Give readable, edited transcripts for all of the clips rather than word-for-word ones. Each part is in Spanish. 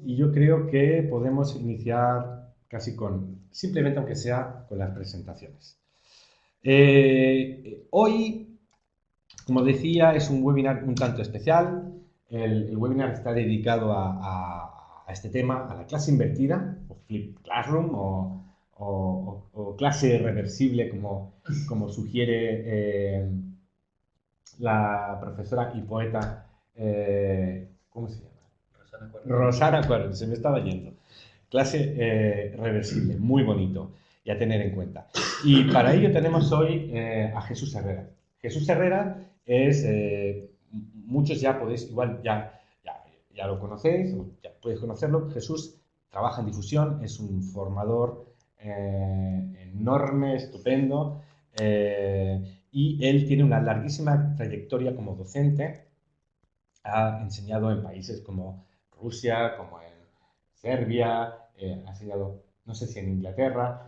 y yo creo que podemos iniciar casi simplemente aunque sea con las presentaciones. Hoy, como decía, es un webinar un tanto especial. El webinar está dedicado a este tema, a la clase invertida, o Flip Classroom, o clase reversible, como sugiere la profesora y poeta, ¿cómo se llama? Rosana Cuervo, se me estaba yendo. Clase reversible, muy bonito y a tener en cuenta. Y para ello tenemos hoy a Jesús Herrera. Jesús Herrera es, muchos ya podéis, igual ya lo conocéis, o ya podéis conocerlo. Jesús trabaja en difusión, es un formador enorme, estupendo, y él tiene una larguísima trayectoria como docente. Ha enseñado en países como Rusia, como en Serbia, ha enseñado, no sé si en Inglaterra,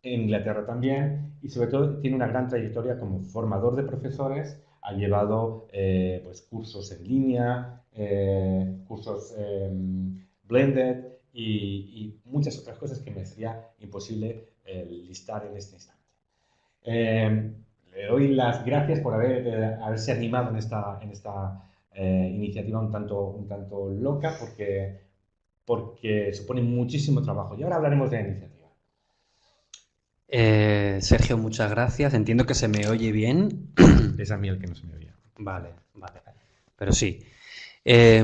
en Inglaterra también, y sobre todo tiene una gran trayectoria como formador de profesores, ha llevado pues, cursos en línea, cursos blended y muchas otras cosas que me sería imposible listar en este instante. Eh, Le doy las gracias por haberse animado en esta iniciativa un tanto loca, porque supone muchísimo trabajo. Y ahora hablaremos de la iniciativa. Sergio, muchas gracias. Entiendo que se me oye bien. Es a mí el que no se me oía. Vale, vale. Pero sí.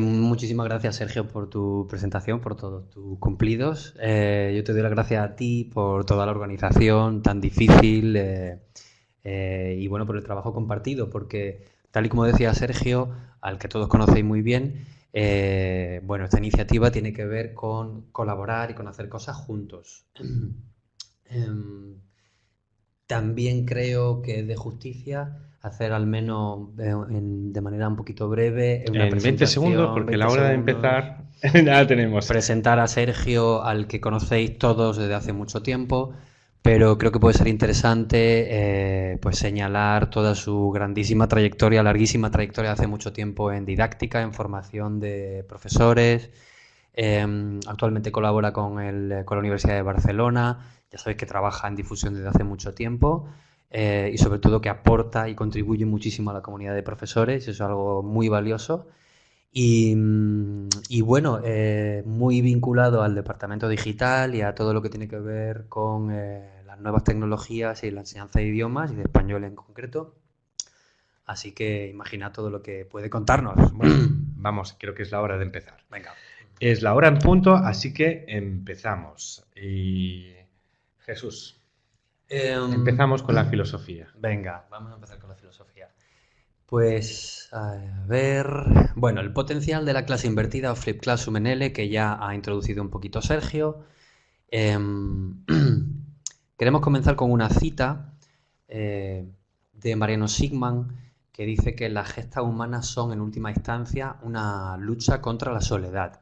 Muchísimas gracias, Sergio, por tu presentación, por todos tus cumplidos. Yo te doy las gracias a ti por toda la organización tan difícil y bueno, por el trabajo compartido, porque tal y como decía Sergio, al que todos conocéis muy bien, bueno, esta iniciativa tiene que ver con colaborar y con hacer cosas juntos. Em, También creo que es de justicia hacer al menos de manera un poquito breve una En 20 segundos, presentación, porque 20 la hora de segundos, empezar ya la tenemos. presentar a Sergio, al que conocéis todos desde hace mucho tiempo, pero creo que puede ser interesante pues señalar toda su grandísima trayectoria, larguísima trayectoria hace mucho tiempo en didáctica, en formación de profesores. Actualmente colabora con la Universidad de Barcelona, ya sabéis que trabaja en difusión desde hace mucho tiempo y sobre todo que aporta y contribuye muchísimo a la comunidad de profesores, eso es algo muy valioso. Y bueno, muy vinculado al departamento digital y a todo lo que tiene que ver con las nuevas tecnologías y la enseñanza de idiomas y de español en concreto. Así que imagina todo lo que puede contarnos. Bueno, vamos, creo que es la hora de empezar. Venga. Es la hora en punto, así que empezamos. Y Jesús, empezamos con la filosofía. Venga, vamos a empezar con la filosofía. Pues, a ver. Bueno, el potencial de la clase invertida o Flip Classroom en L, que ya ha introducido un poquito Sergio. Em, Queremos comenzar con una cita de Mariano Sigman, que dice que las gestas humanas son, en última instancia, una lucha contra la soledad.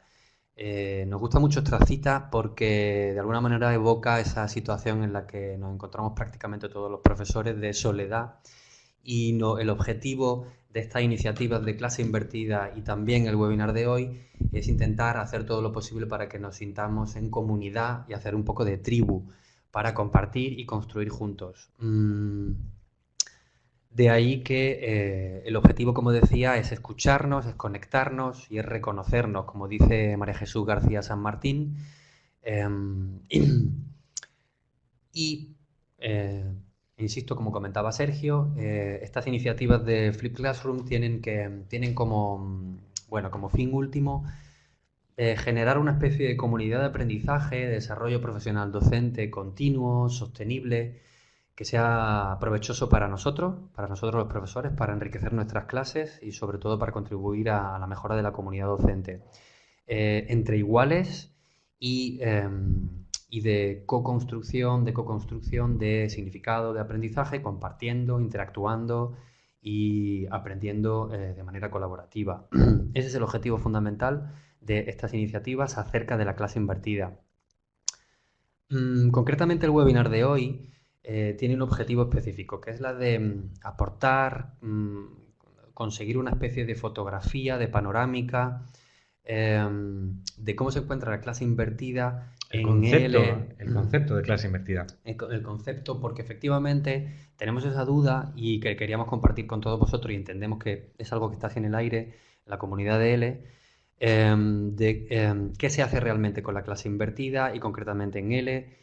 Nos gusta mucho esta cita porque de alguna manera evoca esa situación en la que nos encontramos prácticamente todos los profesores de soledad y el objetivo de estas iniciativas de clase invertida y también el webinar de hoy es intentar hacer todo lo posible para que nos sintamos en comunidad y hacer un poco de tribu para compartir y construir juntos. De ahí que el objetivo, como decía, es escucharnos, es conectarnos y es reconocernos, como dice María Jesús García San Martín. Y, insisto, como comentaba Sergio, estas iniciativas de Flip Classroom tienen como fin último generar una especie de comunidad de aprendizaje, de desarrollo profesional docente continuo, sostenible, que sea provechoso para nosotros los profesores, para enriquecer nuestras clases y sobre todo para contribuir a la mejora de la comunidad docente. Entre iguales y de co-construcción, de significado, de aprendizaje, compartiendo, interactuando y aprendiendo de manera colaborativa. Ese es el objetivo fundamental de estas iniciativas acerca de la clase invertida. Concretamente el webinar de hoy tiene un objetivo específico, que es la de aportar, conseguir una especie de fotografía, de panorámica, de cómo se encuentra la clase invertida El en concepto, L, el concepto de clase invertida. el concepto, porque efectivamente tenemos esa duda y que queríamos compartir con todos vosotros y entendemos que es algo que está así en el aire, la comunidad de L, de qué se hace realmente con la clase invertida y concretamente en L.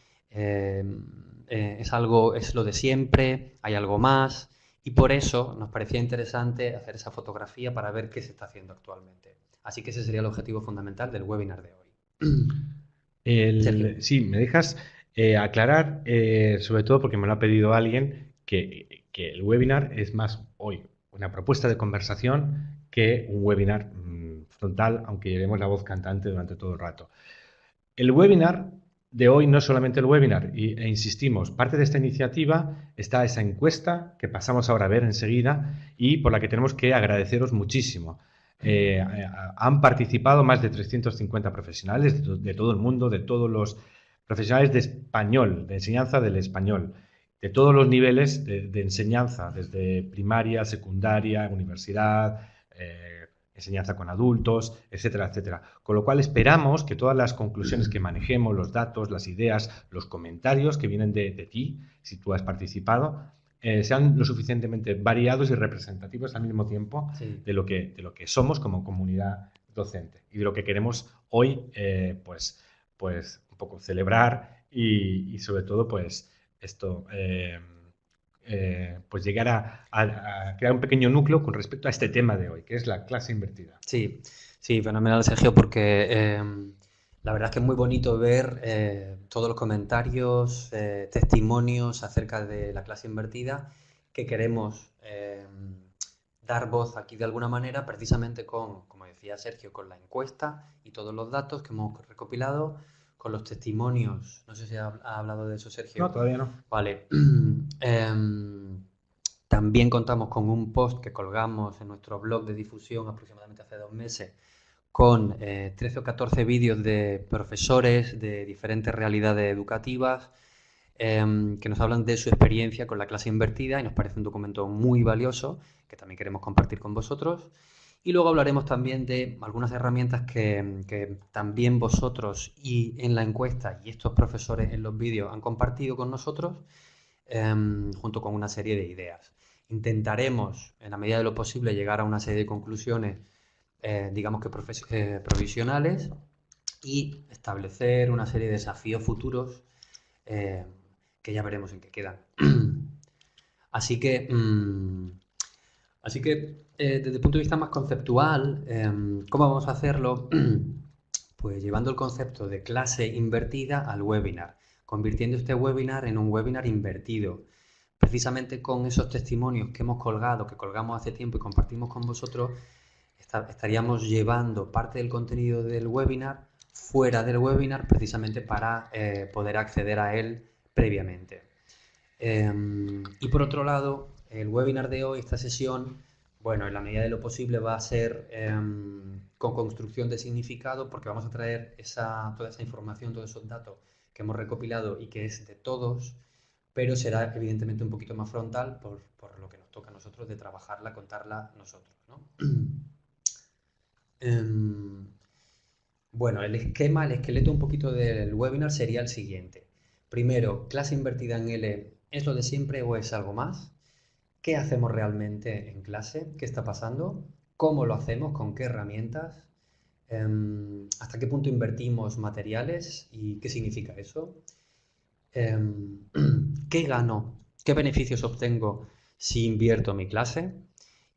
Es algo, es lo de siempre, hay algo más y por eso nos parecía interesante hacer esa fotografía para ver qué se está haciendo actualmente. Así que ese sería el objetivo fundamental del webinar de hoy. Sergio. Sí, me dejas aclarar, sobre todo porque me lo ha pedido alguien, que el webinar es más hoy una propuesta de conversación que un webinar frontal, aunque llevemos la voz cantante durante todo el rato. El webinar de hoy no es solamente el webinar, e insistimos, parte de esta iniciativa está esa encuesta que pasamos ahora a ver enseguida y por la que tenemos que agradeceros muchísimo. Han participado más de 350 profesionales de todo el mundo, de todos los profesionales de español, de enseñanza del español, de todos los niveles de enseñanza, desde primaria, secundaria, universidad, enseñanza con adultos, etcétera, etcétera. Con lo cual esperamos que todas las conclusiones que manejemos, los datos, las ideas, los comentarios que vienen de ti, si tú has participado, sean lo suficientemente variados y representativos al mismo tiempo Sí. de lo que somos como comunidad docente y de lo que queremos hoy pues un poco celebrar y sobre todo pues esto pues llegar a crear un pequeño núcleo con respecto a este tema de hoy, que es la clase invertida. Sí, sí, fenomenal, Sergio, porque la verdad es que es muy bonito ver todos los comentarios, testimonios acerca de la clase invertida que queremos dar voz aquí de alguna manera, precisamente con, como decía Sergio, con la encuesta y todos los datos que hemos recopilado, con los testimonios. No sé si ha hablado de eso, Sergio. No, todavía no. Vale. También contamos con un post que colgamos en nuestro blog de difusión aproximadamente hace 2 meses con 13 o 14 vídeos de profesores de diferentes realidades educativas que nos hablan de su experiencia con la clase invertida y nos parece un documento muy valioso que también queremos compartir con vosotros. Y luego hablaremos también de algunas herramientas que también vosotros y en la encuesta y estos profesores en los vídeos han compartido con nosotros junto con una serie de ideas. Intentaremos, en la medida de lo posible, llegar a una serie de conclusiones, digamos que provisionales y establecer una serie de desafíos futuros que ya veremos en qué quedan. Así que, desde el punto de vista más conceptual, ¿cómo vamos a hacerlo? Pues llevando el concepto de clase invertida al webinar, convirtiendo este webinar en un webinar invertido. Precisamente con esos testimonios que hemos colgado, que colgamos hace tiempo y compartimos con vosotros, estaríamos llevando parte del contenido del webinar fuera del webinar precisamente para poder acceder a él previamente. Y por otro lado, el webinar de hoy, esta sesión, bueno, en la medida de lo posible va a ser con construcción de significado porque vamos a traer toda esa información, todos esos datos que hemos recopilado y que es de todos, pero será evidentemente un poquito más frontal por lo que nos toca a nosotros de trabajarla, contarla nosotros, ¿no? Bueno, el esqueleto un poquito del webinar sería el siguiente. Primero, clase invertida en L, ¿es lo de siempre o es algo más? ¿Qué hacemos realmente en clase? ¿Qué está pasando? ¿Cómo lo hacemos? ¿Con qué herramientas? ¿Hasta qué punto invertimos materiales? ¿Y qué significa eso? ¿Qué gano? ¿Qué beneficios obtengo si invierto mi clase?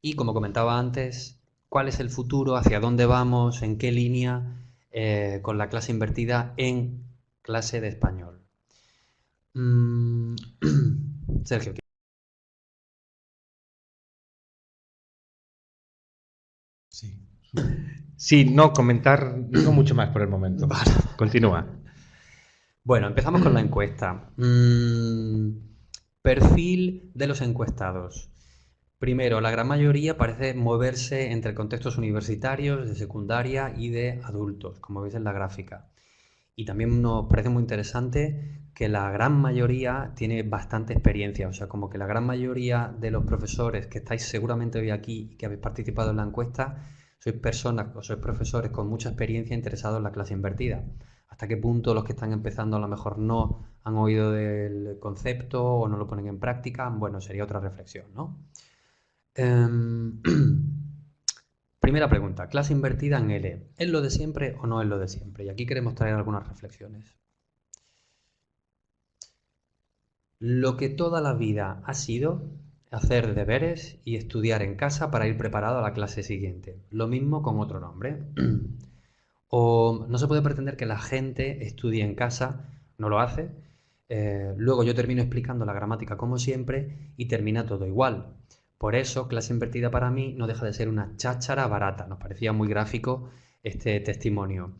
Y como comentaba antes, ¿cuál es el futuro? ¿Hacia dónde vamos? ¿En qué línea? Con la clase invertida en clase de español. Sergio. Sí. Sí, no comentar, no mucho más por el momento. Vale. Continúa. Bueno, empezamos con la encuesta. Perfil de los encuestados. Primero, la gran mayoría parece moverse entre contextos universitarios, de secundaria y de adultos, como veis en la gráfica. Y también nos parece muy interesante que la gran mayoría tiene bastante experiencia, o sea, como que la gran mayoría de los profesores que estáis seguramente hoy aquí y que habéis participado en la encuesta sois personas o sois profesores con mucha experiencia interesados en la clase invertida. ¿Hasta qué punto los que están empezando a lo mejor no han oído del concepto o no lo ponen en práctica? Bueno, sería otra reflexión, ¿no? Em, Primera pregunta, clase invertida en L. ¿Es lo de siempre o no es lo de siempre? Y aquí queremos traer algunas reflexiones. Lo que toda la vida ha sido hacer deberes y estudiar en casa para ir preparado a la clase siguiente. Lo mismo con otro nombre. O no se puede pretender que la gente estudie en casa, no lo hace. Luego yo termino explicando la gramática como siempre y termina todo igual. Por eso, clase invertida para mí no deja de ser una cháchara barata. Nos parecía muy gráfico este testimonio.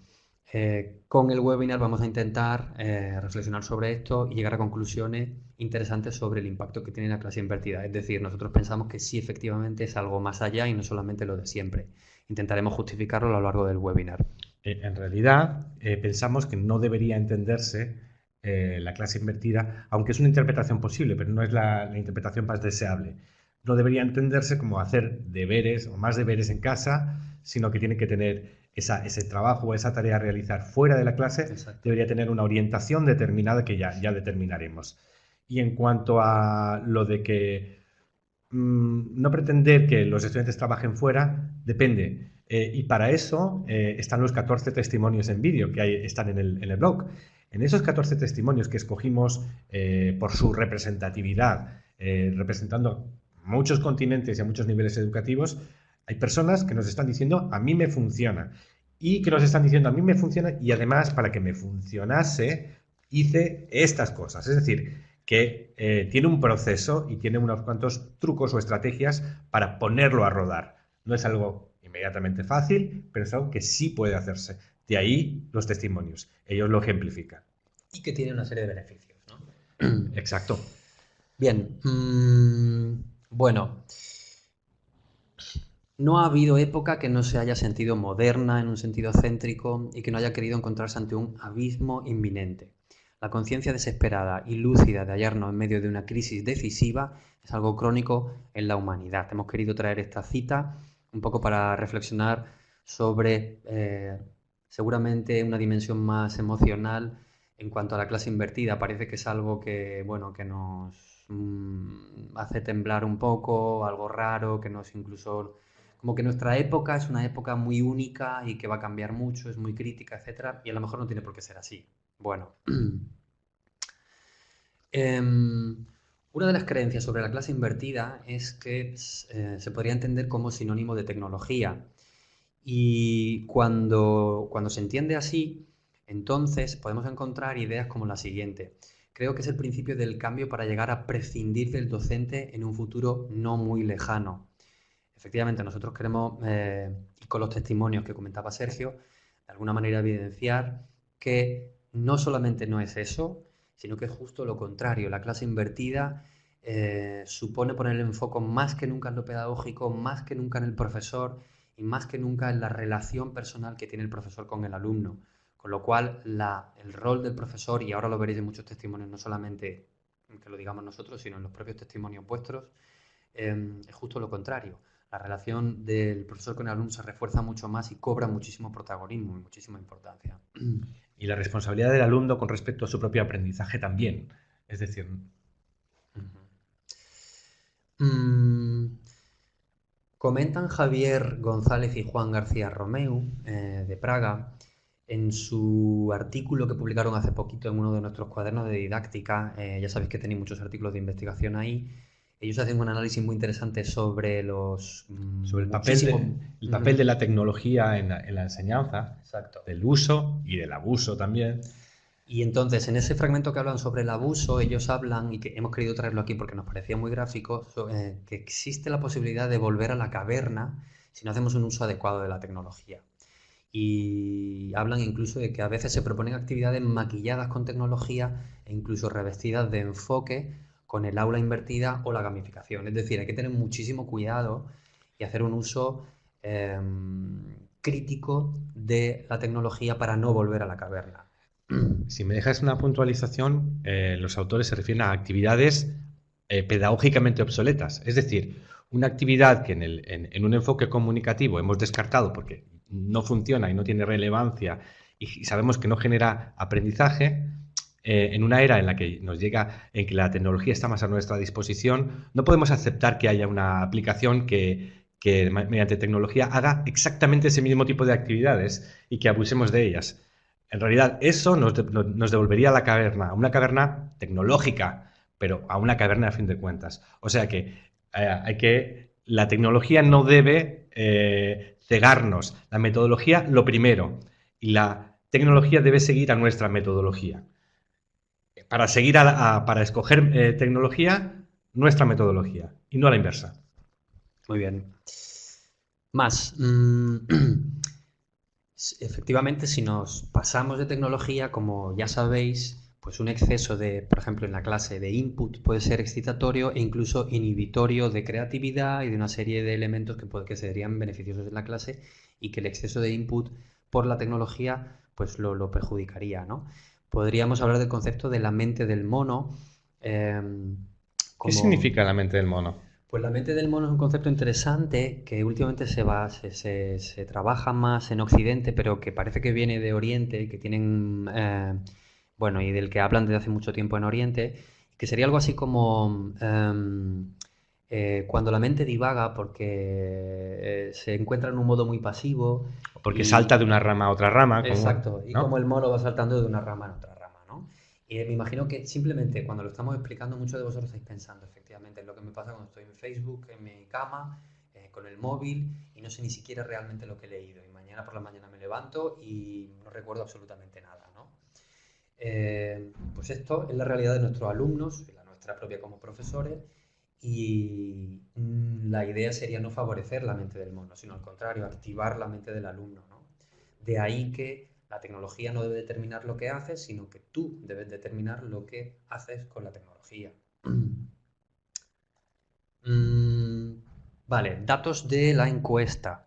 Con el webinar vamos a intentar reflexionar sobre esto y llegar a conclusiones interesantes sobre el impacto que tiene la clase invertida. Es decir, nosotros pensamos que sí efectivamente es algo más allá y no solamente lo de siempre. Intentaremos justificarlo a lo largo del webinar. En realidad, pensamos que no debería entenderse la clase invertida, aunque es una interpretación posible, pero no es la interpretación más deseable. No debería entenderse como hacer deberes o más deberes en casa, sino que tiene que tener ese trabajo o esa tarea a realizar fuera de la clase. Exacto. Debería tener una orientación determinada que ya determinaremos. Y en cuanto a lo de que no pretender que los estudiantes trabajen fuera, depende. Y para eso están los 14 testimonios en vídeo que están en el blog. En esos 14 testimonios que escogimos por su representatividad, representando muchos continentes y a muchos niveles educativos, hay personas que nos están diciendo a mí me funciona y que nos están diciendo a mí me funciona y además para que me funcionase hice estas cosas. Es decir, que tiene un proceso y tiene unos cuantos trucos o estrategias para ponerlo a rodar. No es algo inmediatamente fácil, pero es algo que sí puede hacerse. De ahí los testimonios. Ellos lo ejemplifican. Y que tiene una serie de beneficios, ¿no? Exacto. Bien, bueno, no ha habido época que no se haya sentido moderna en un sentido céntrico y que no haya querido encontrarse ante un abismo inminente. La conciencia desesperada y lúcida de hallarnos en medio de una crisis decisiva es algo crónico en la humanidad. Hemos querido traer esta cita un poco para reflexionar sobre seguramente una dimensión más emocional en cuanto a la clase invertida. Parece que es algo que, bueno, que nos hace temblar un poco, algo raro, que nos incluso... Como que nuestra época es una época muy única y que va a cambiar mucho, es muy crítica, etcétera, y a lo mejor no tiene por qué ser así. Bueno, una de las creencias sobre la clase invertida es que se podría entender como sinónimo de tecnología. Y cuando se entiende así, entonces podemos encontrar ideas como la siguiente. Creo que es el principio del cambio para llegar a prescindir del docente en un futuro no muy lejano. Efectivamente, nosotros queremos, y con los testimonios que comentaba Sergio, de alguna manera evidenciar que no solamente no es eso, sino que es justo lo contrario. La clase invertida supone poner el enfoque más que nunca en lo pedagógico, más que nunca en el profesor y más que nunca en la relación personal que tiene el profesor con el alumno. Con lo cual, el rol del profesor, y ahora lo veréis en muchos testimonios, no solamente que lo digamos nosotros, sino en los propios testimonios vuestros, es justo lo contrario. La relación del profesor con el alumno se refuerza mucho más y cobra muchísimo protagonismo y muchísima importancia. Y la responsabilidad del alumno con respecto a su propio aprendizaje también. Es decir... Comentan Javier González y Juan García Romeu, de Praga, en su artículo que publicaron hace poquito en uno de nuestros cuadernos de didáctica. Ya sabéis que tenéis muchos artículos de investigación ahí. Ellos hacen un análisis muy interesante sobre sobre el papel de la tecnología en la enseñanza. Exacto. Del uso y del abuso también. Y entonces, en ese fragmento que hablan sobre el abuso, ellos hablan, y que hemos querido traerlo aquí porque nos parecía muy gráfico, que existe la posibilidad de volver a la caverna si no hacemos un uso adecuado de la tecnología. Y hablan incluso de que a veces se proponen actividades maquilladas con tecnología e incluso revestidas de enfoque con el aula invertida o la gamificación. Es decir, hay que tener muchísimo cuidado y hacer un uso crítico de la tecnología para no volver a la caverna. Si me dejas una puntualización, los autores se refieren a actividades pedagógicamente obsoletas. Es decir, una actividad que en un enfoque comunicativo hemos descartado porque no funciona y no tiene relevancia y sabemos que no genera aprendizaje, en una era en la que nos llega, en que la tecnología está más a nuestra disposición, no podemos aceptar que haya una aplicación que mediante tecnología haga exactamente ese mismo tipo de actividades y que abusemos de ellas. En realidad, eso nos devolvería a la caverna, a una caverna tecnológica, pero a una caverna a fin de cuentas. O sea que la tecnología no debe cegarnos. La metodología, lo primero. Y la tecnología debe seguir a nuestra metodología. Para seguir para escoger tecnología, nuestra metodología y no a la inversa. Muy bien. Más. Efectivamente, si nos pasamos de tecnología, como ya sabéis, pues un exceso de, por ejemplo, en la clase de input puede ser excitatorio e incluso inhibitorio de creatividad y de una serie de elementos que serían beneficiosos en la clase y que el exceso de input por la tecnología pues lo perjudicaría, ¿no? Podríamos hablar del concepto de la mente del mono, eh, ¿Qué como significa la mente del mono? pues la mente del mono es un concepto interesante que últimamente se trabaja más en Occidente, pero que parece que viene de Oriente, que tienen, bueno, y del que hablan desde hace mucho tiempo en Oriente, que sería algo así como cuando la mente divaga porque se encuentra en un modo muy pasivo Porque y, salta de una rama a otra rama, exacto, y como ¿no? el mono va saltando de una rama en otra rama, ¿no? Y me imagino que simplemente cuando lo estamos explicando, muchos de vosotros estáis pensando efectivamente en lo que me pasa cuando estoy en Facebook, en mi cama, con el móvil, y no sé ni siquiera realmente lo que he leído. Y mañana por la mañana me levanto y no recuerdo absolutamente nada, ¿no? Pues esto es la realidad de nuestros alumnos, y la nuestra propia como profesores, y la idea sería no favorecer la mente del mono, sino al contrario, activar la mente del alumno, ¿no? De ahí que la tecnología no debe determinar lo que haces, sino que tú debes determinar lo que haces con la tecnología. Vale, datos de la encuesta.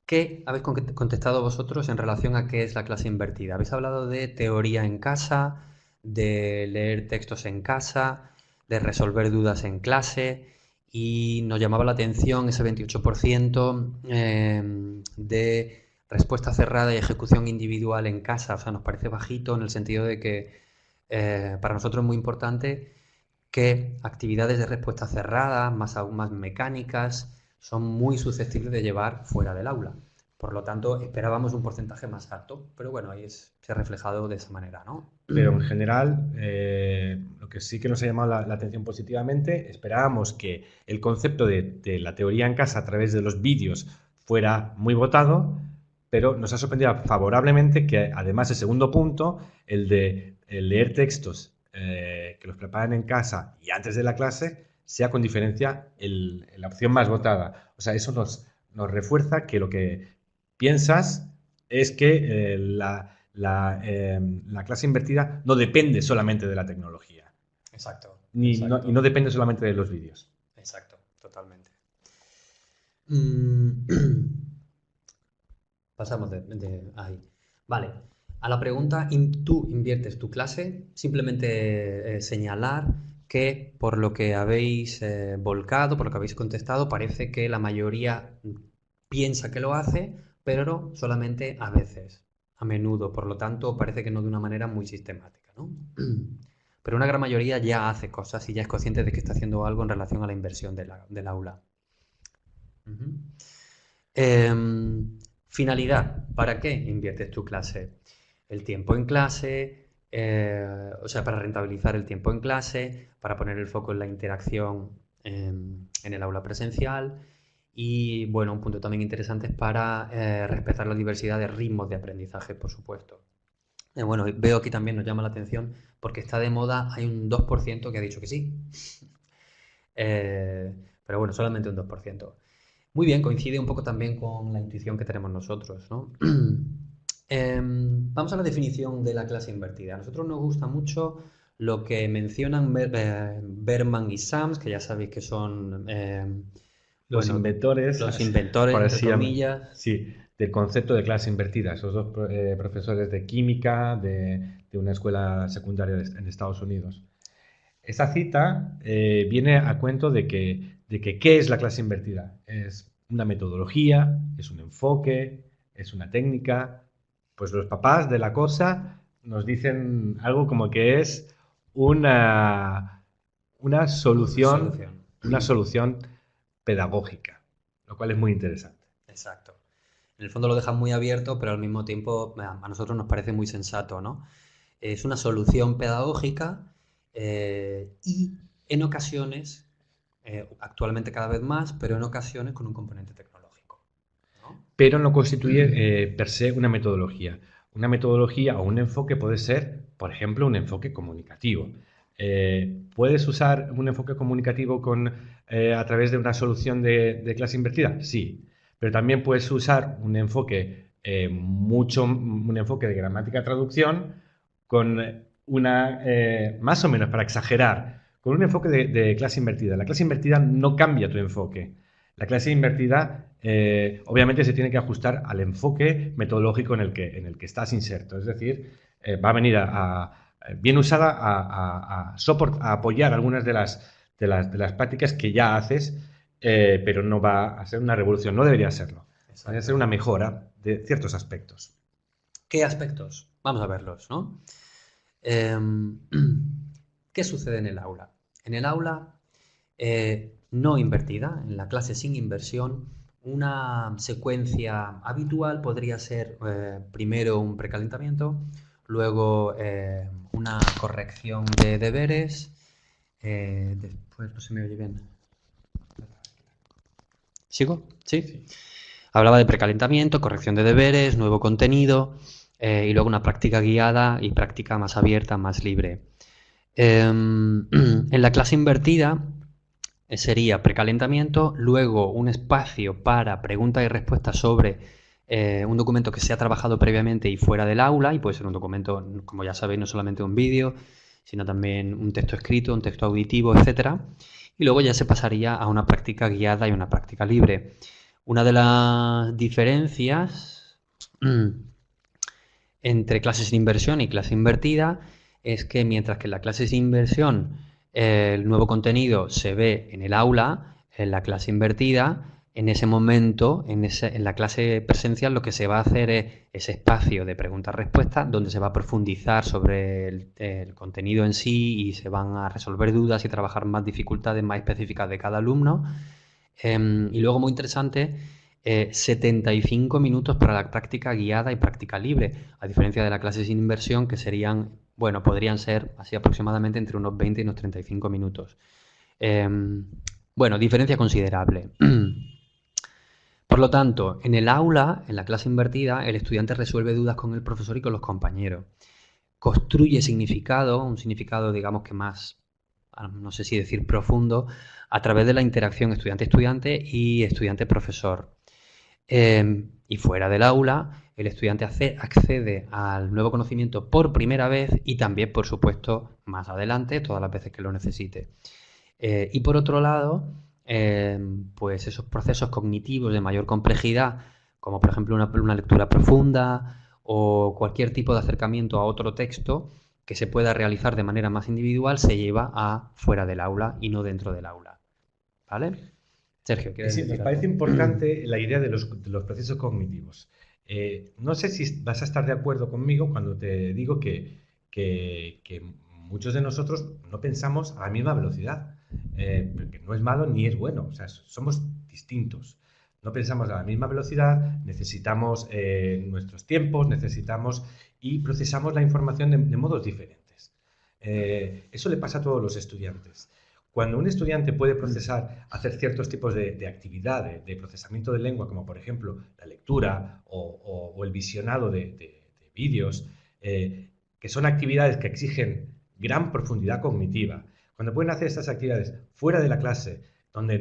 ¿Qué habéis contestado vosotros en relación a qué es la clase invertida? Habéis hablado de teoría en casa, de leer textos en casa, de resolver dudas en clase y nos llamaba la atención ese 28% de respuesta cerrada y ejecución individual en casa. O sea, nos parece bajito en el sentido de que para nosotros es muy importante que actividades de respuesta cerrada, más aún más mecánicas, son muy susceptibles de llevar fuera del aula. Por lo tanto, esperábamos un porcentaje más alto, pero bueno, ahí se ha reflejado de esa manera, ¿no? Pero en general, lo que sí que nos ha llamado la atención positivamente, esperábamos que el concepto de la teoría en casa a través de los vídeos fuera muy votado, pero nos ha sorprendido favorablemente que además el segundo punto, el de leer textos que los preparan en casa y antes de la clase, sea con diferencia la opción más votada. O sea, eso nos refuerza que lo que piensas es que la clase invertida no depende solamente de la tecnología Exacto, y exacto, no depende solamente de los vídeos. exacto, totalmente. Mm, Pasamos de ahí. Vale. A la pregunta, ¿tú inviertes tu clase? Simplemente señalar que por lo que habéis volcado, por lo que habéis contestado, parece que la mayoría piensa que lo hace, pero solamente a veces, a menudo. Por lo tanto, parece que no de una manera muy sistemática, ¿no? Pero una gran mayoría ya hace cosas y ya es consciente de que está haciendo algo en relación a la inversión del aula. Ujú. Finalidad, ¿para qué inviertes tu clase? El tiempo en clase, o sea, para rentabilizar el tiempo en clase, para poner el foco en la interacción en el aula presencial y, bueno, un punto también interesante es para respetar la diversidad de ritmos de aprendizaje, por supuesto. Bueno, veo aquí también nos llama la atención porque está de moda, hay un 2% que ha dicho que sí. Eh, pero bueno, solamente un 2%. Muy bien, coincide un poco también con la intuición que tenemos nosotros, ¿no? Vamos a la definición de la clase invertida. A nosotros nos gusta mucho lo que mencionan Berman y Sams, que ya sabéis que son, Los bueno, inventores, los inventores, por entre así llamarlo, comillas. sí, del concepto de clase invertida. Esos dos profesores de química de una escuela secundaria en Estados Unidos. Esta cita viene a cuento de que ¿qué es la clase invertida? Es una metodología, es un enfoque, es una técnica. Pues los papás de la cosa nos dicen algo como que es una, Una solución. una solución pedagógica, lo cual es muy interesante. Exacto. En el fondo lo dejan muy abierto, pero al mismo tiempo a nosotros nos parece muy sensato, ¿no? Es una solución pedagógica y en ocasiones, actualmente cada vez más, pero en ocasiones con un componente tecnológico, ¿no? Pero no constituye per se una metodología. Una metodología o un enfoque puede ser, por ejemplo, un enfoque comunicativo. ¿Puedes usar un enfoque comunicativo a través de una solución de clase invertida? Sí, pero también puedes usar un enfoque, un enfoque de gramática-traducción con más o menos para exagerar, con un enfoque de clase invertida. La clase invertida no cambia tu enfoque. La clase invertida obviamente se tiene que ajustar al enfoque metodológico en el que estás inserto. Es decir, va a venir bien usada a apoyar algunas de las prácticas que ya haces, pero no va a ser una revolución, no debería serlo. Va a ser una mejora de ciertos aspectos. ¿Qué aspectos? Vamos a verlos, ¿no? ¿Qué sucede en el aula? En el aula no invertida, en la clase sin inversión, una secuencia habitual podría ser primero un precalentamiento, luego una corrección de deberes, después no se me oye bien. ¿Sigo? ¿Sí? Sí. Hablaba de precalentamiento, corrección de deberes, nuevo contenido y luego una práctica guiada y práctica más abierta, más libre. En la clase invertida sería precalentamiento, luego un espacio para preguntas y respuestas sobre un documento que se ha trabajado previamente y fuera del aula, y puede ser un documento, como ya sabéis, no solamente un vídeo, sino también un texto escrito, un texto auditivo, etcétera. Y luego ya se pasaría a una práctica guiada y una práctica libre. Una de las diferencias entre clases sin inversión y clase invertida es que mientras que en la clase sin inversión el nuevo contenido se ve en el aula, en la clase invertida, en ese momento, en la clase presencial, lo que se va a hacer es ese espacio de preguntas-respuestas donde se va a profundizar sobre el contenido en sí y se van a resolver dudas y trabajar más dificultades más específicas de cada alumno. Y luego, muy interesante, 75 minutos para la práctica guiada y práctica libre, a diferencia de la clase sin inversión, que serían, bueno, podrían ser así aproximadamente entre unos 20 y unos 35 minutos. Bueno, diferencia considerable. Por lo tanto, en el aula, en la clase invertida, el estudiante resuelve dudas con el profesor y con los compañeros. Construye significado, un significado, digamos que más, no sé si decir profundo, a través de la interacción estudiante-estudiante y estudiante-profesor. Y fuera del aula, el estudiante accede al nuevo conocimiento por primera vez y también, por supuesto, más adelante, todas las veces que lo necesite. Y por otro lado, pues esos procesos cognitivos de mayor complejidad, como por ejemplo una lectura profunda o cualquier tipo de acercamiento a otro texto que se pueda realizar de manera más individual, se lleva a fuera del aula y no dentro del aula. ¿Vale? Sergio, ¿quieres Sí, nos decir parece algo? importante la idea de los procesos cognitivos. No sé si vas a estar de acuerdo conmigo cuando te digo que muchos de nosotros no pensamos a la misma velocidad, porque no es malo ni es bueno, o sea, somos distintos. No pensamos a la misma velocidad, necesitamos nuestros tiempos, necesitamos y procesamos la información de modos diferentes. Eso le pasa a todos los estudiantes. Cuando un estudiante puede procesar, hacer ciertos tipos de actividades de procesamiento de lengua, como por ejemplo la lectura o el visionado de vídeos, que son actividades que exigen gran profundidad cognitiva, cuando pueden hacer estas actividades fuera de la clase, donde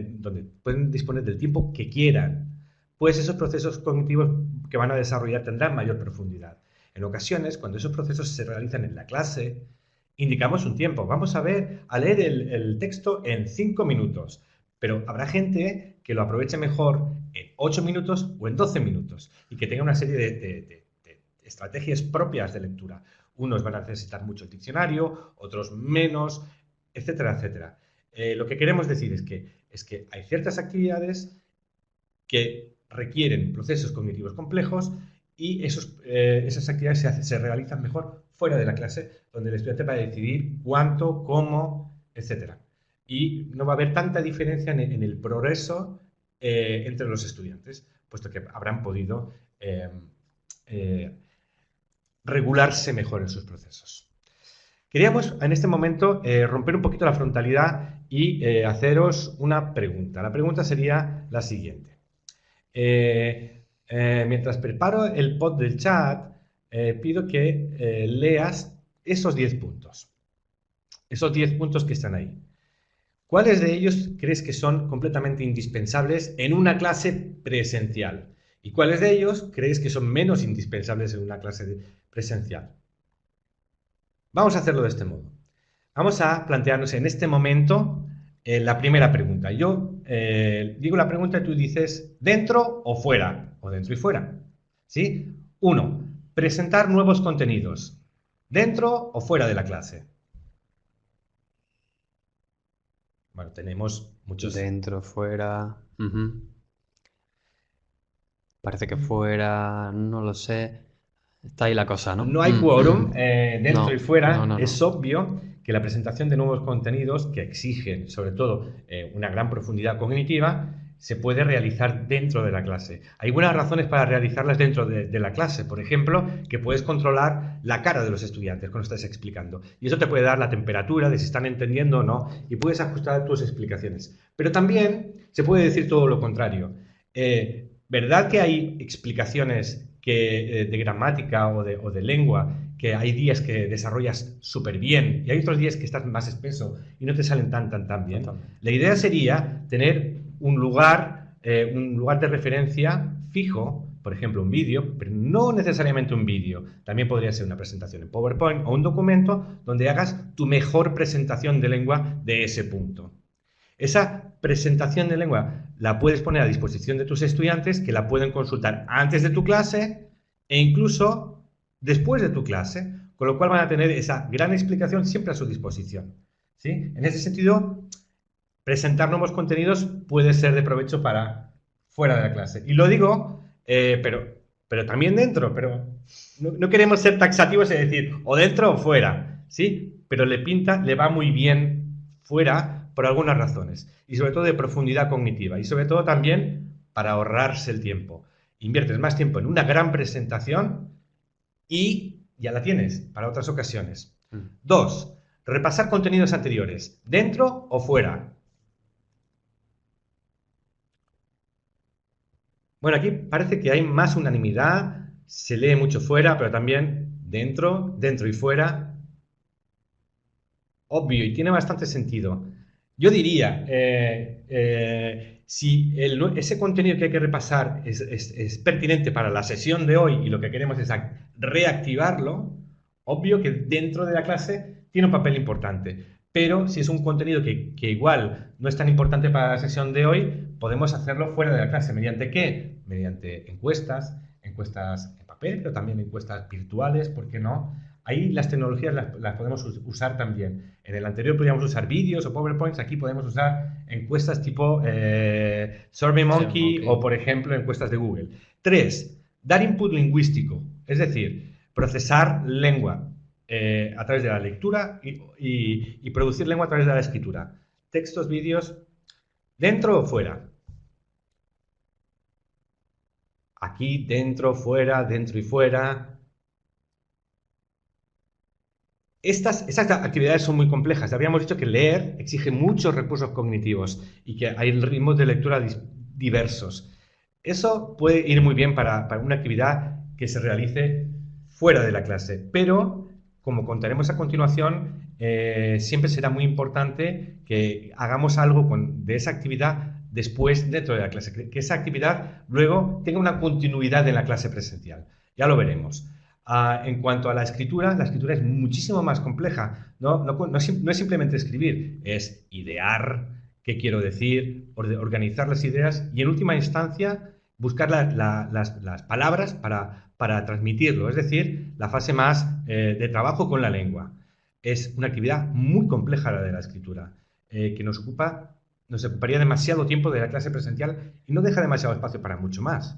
pueden disponer del tiempo que quieran, pues esos procesos cognitivos que van a desarrollar tendrán mayor profundidad. En ocasiones, cuando esos procesos se realizan en la clase, indicamos un tiempo. Vamos a leer el texto en 5 minutos, pero habrá gente que lo aproveche mejor en 8 minutos o en 12 minutos y que tenga una serie de estrategias propias de lectura. Unos van a necesitar mucho el diccionario, otros menos. etcétera, etcétera. Lo que queremos decir es que hay ciertas actividades que requieren procesos cognitivos complejos y esas actividades se realizan mejor fuera de la clase, donde el estudiante va a decidir cuánto, cómo, etcétera. Y no va a haber tanta diferencia en el progreso entre los estudiantes, puesto que habrán podido eh, regularse mejor en sus procesos. Queríamos en este momento romper un poquito la frontalidad y haceros una pregunta. La pregunta sería la siguiente. Mientras preparo el pod del chat, pido que leas esos 10 puntos. Esos 10 puntos que están ahí. ¿Cuáles de ellos crees que son completamente indispensables en una clase presencial? ¿Y cuáles de ellos crees que son menos indispensables en una clase presencial? Vamos a hacerlo de este modo. Vamos a plantearnos en este momento la primera pregunta. Yo digo la pregunta y tú dices dentro o fuera, o dentro y fuera. ¿Sí? 1. Presentar nuevos contenidos. ¿Dentro o fuera de la clase? Bueno, tenemos muchos... Dentro, fuera. Parece que fuera, no lo sé. Está ahí la cosa, ¿no? No hay quórum dentro No, y fuera. no. Es obvio que la presentación de nuevos contenidos, que exigen sobre todo una gran profundidad cognitiva, se puede realizar dentro de la clase. Hay buenas razones para realizarlas dentro de la clase. Por ejemplo, que puedes controlar la cara de los estudiantes cuando estás explicando. Y eso te puede dar la temperatura de si están entendiendo o no. Y puedes ajustar tus explicaciones. Pero también se puede decir todo lo contrario. ¿Verdad que hay explicaciones de gramática o de lengua que hay días que desarrollas súper bien y hay otros días que estás más espeso y no te salen tan bien? Totalmente. La idea sería tener un lugar de referencia fijo, por ejemplo un vídeo, pero no necesariamente un vídeo, también podría ser una presentación en PowerPoint o un documento donde hagas tu mejor presentación de lengua de ese punto. Esa presentación de lengua la puedes poner a disposición de tus estudiantes, que la pueden consultar antes de tu clase e incluso después de tu clase, con lo cual van a tener esa gran explicación siempre a su disposición. ¿Sí? En ese sentido, presentar nuevos contenidos puede ser de provecho para fuera de la clase. Y lo digo, pero también dentro, pero no queremos ser taxativos y decir o dentro o fuera, ¿sí? Pero le va muy bien fuera por algunas razones, y sobre todo de profundidad cognitiva, y sobre todo también para ahorrarse el tiempo. Inviertes más tiempo en una gran presentación y ya la tienes para otras ocasiones. 2. Repasar contenidos anteriores, dentro o fuera. Bueno, aquí parece que hay más unanimidad, se lee mucho fuera, pero también dentro y fuera. Obvio, y tiene bastante sentido. Yo diría, si ese contenido que hay que repasar es pertinente para la sesión de hoy y lo que queremos es reactivarlo, obvio que dentro de la clase tiene un papel importante. Pero si es un contenido que igual no es tan importante para la sesión de hoy, podemos hacerlo fuera de la clase. ¿Mediante qué? Mediante encuestas en papel, pero también encuestas virtuales, ¿por qué no? Ahí las tecnologías las podemos usar también. En el anterior podíamos usar vídeos o PowerPoints, aquí podemos usar encuestas tipo SurveyMonkey o, por ejemplo, encuestas de Google. 3. Dar input lingüístico, es decir, procesar lengua a través de la lectura y producir lengua a través de la escritura. Textos, vídeos, ¿dentro o fuera? Aquí, dentro, fuera, dentro y fuera. Estas actividades son muy complejas. Habíamos dicho que leer exige muchos recursos cognitivos y que hay ritmos de lectura diversos. Eso puede ir muy bien para una actividad que se realice fuera de la clase, pero como contaremos a continuación, siempre será muy importante que hagamos algo de esa actividad después dentro de la clase, que esa actividad luego tenga una continuidad en la clase presencial. Ya lo veremos. En cuanto a la escritura es muchísimo más compleja. No es simplemente escribir, es idear qué quiero decir, organizar las ideas y en última instancia buscar las palabras para transmitirlo, es decir, la fase más de trabajo con la lengua. es una actividad muy compleja la de la escritura, que nos ocuparía demasiado tiempo de la clase presencial y no deja demasiado espacio para mucho más.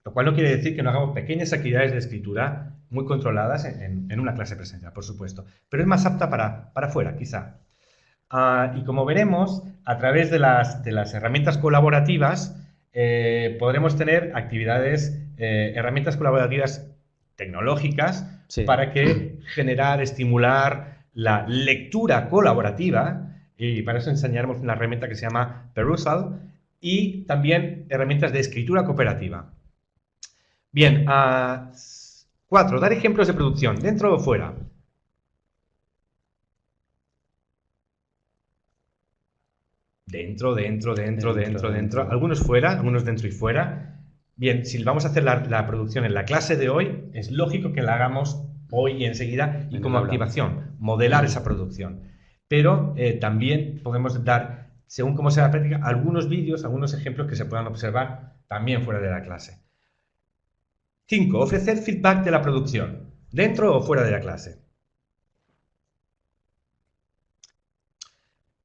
Lo cual no quiere decir que no hagamos pequeñas actividades de escritura muy controladas en una clase presencial, por supuesto, pero es más apta para afuera, quizá. Y como veremos, a través de las herramientas colaborativas, podremos tener herramientas colaborativas tecnológicas Sí. para generar, estimular la lectura colaborativa, y para eso enseñaremos una herramienta que se llama Perusal, y también herramientas de escritura cooperativa. Bien, 4. Dar ejemplos de producción, dentro o fuera. Dentro. Algunos fuera, algunos dentro y fuera. Bien, si vamos a hacer la producción en la clase de hoy, es lógico que la hagamos hoy y enseguida y como activación, modelar esa producción. Pero también podemos dar, según cómo sea la práctica, algunos vídeos, algunos ejemplos que se puedan observar también fuera de la clase. 5. Ofrecer feedback de la producción, dentro o fuera de la clase.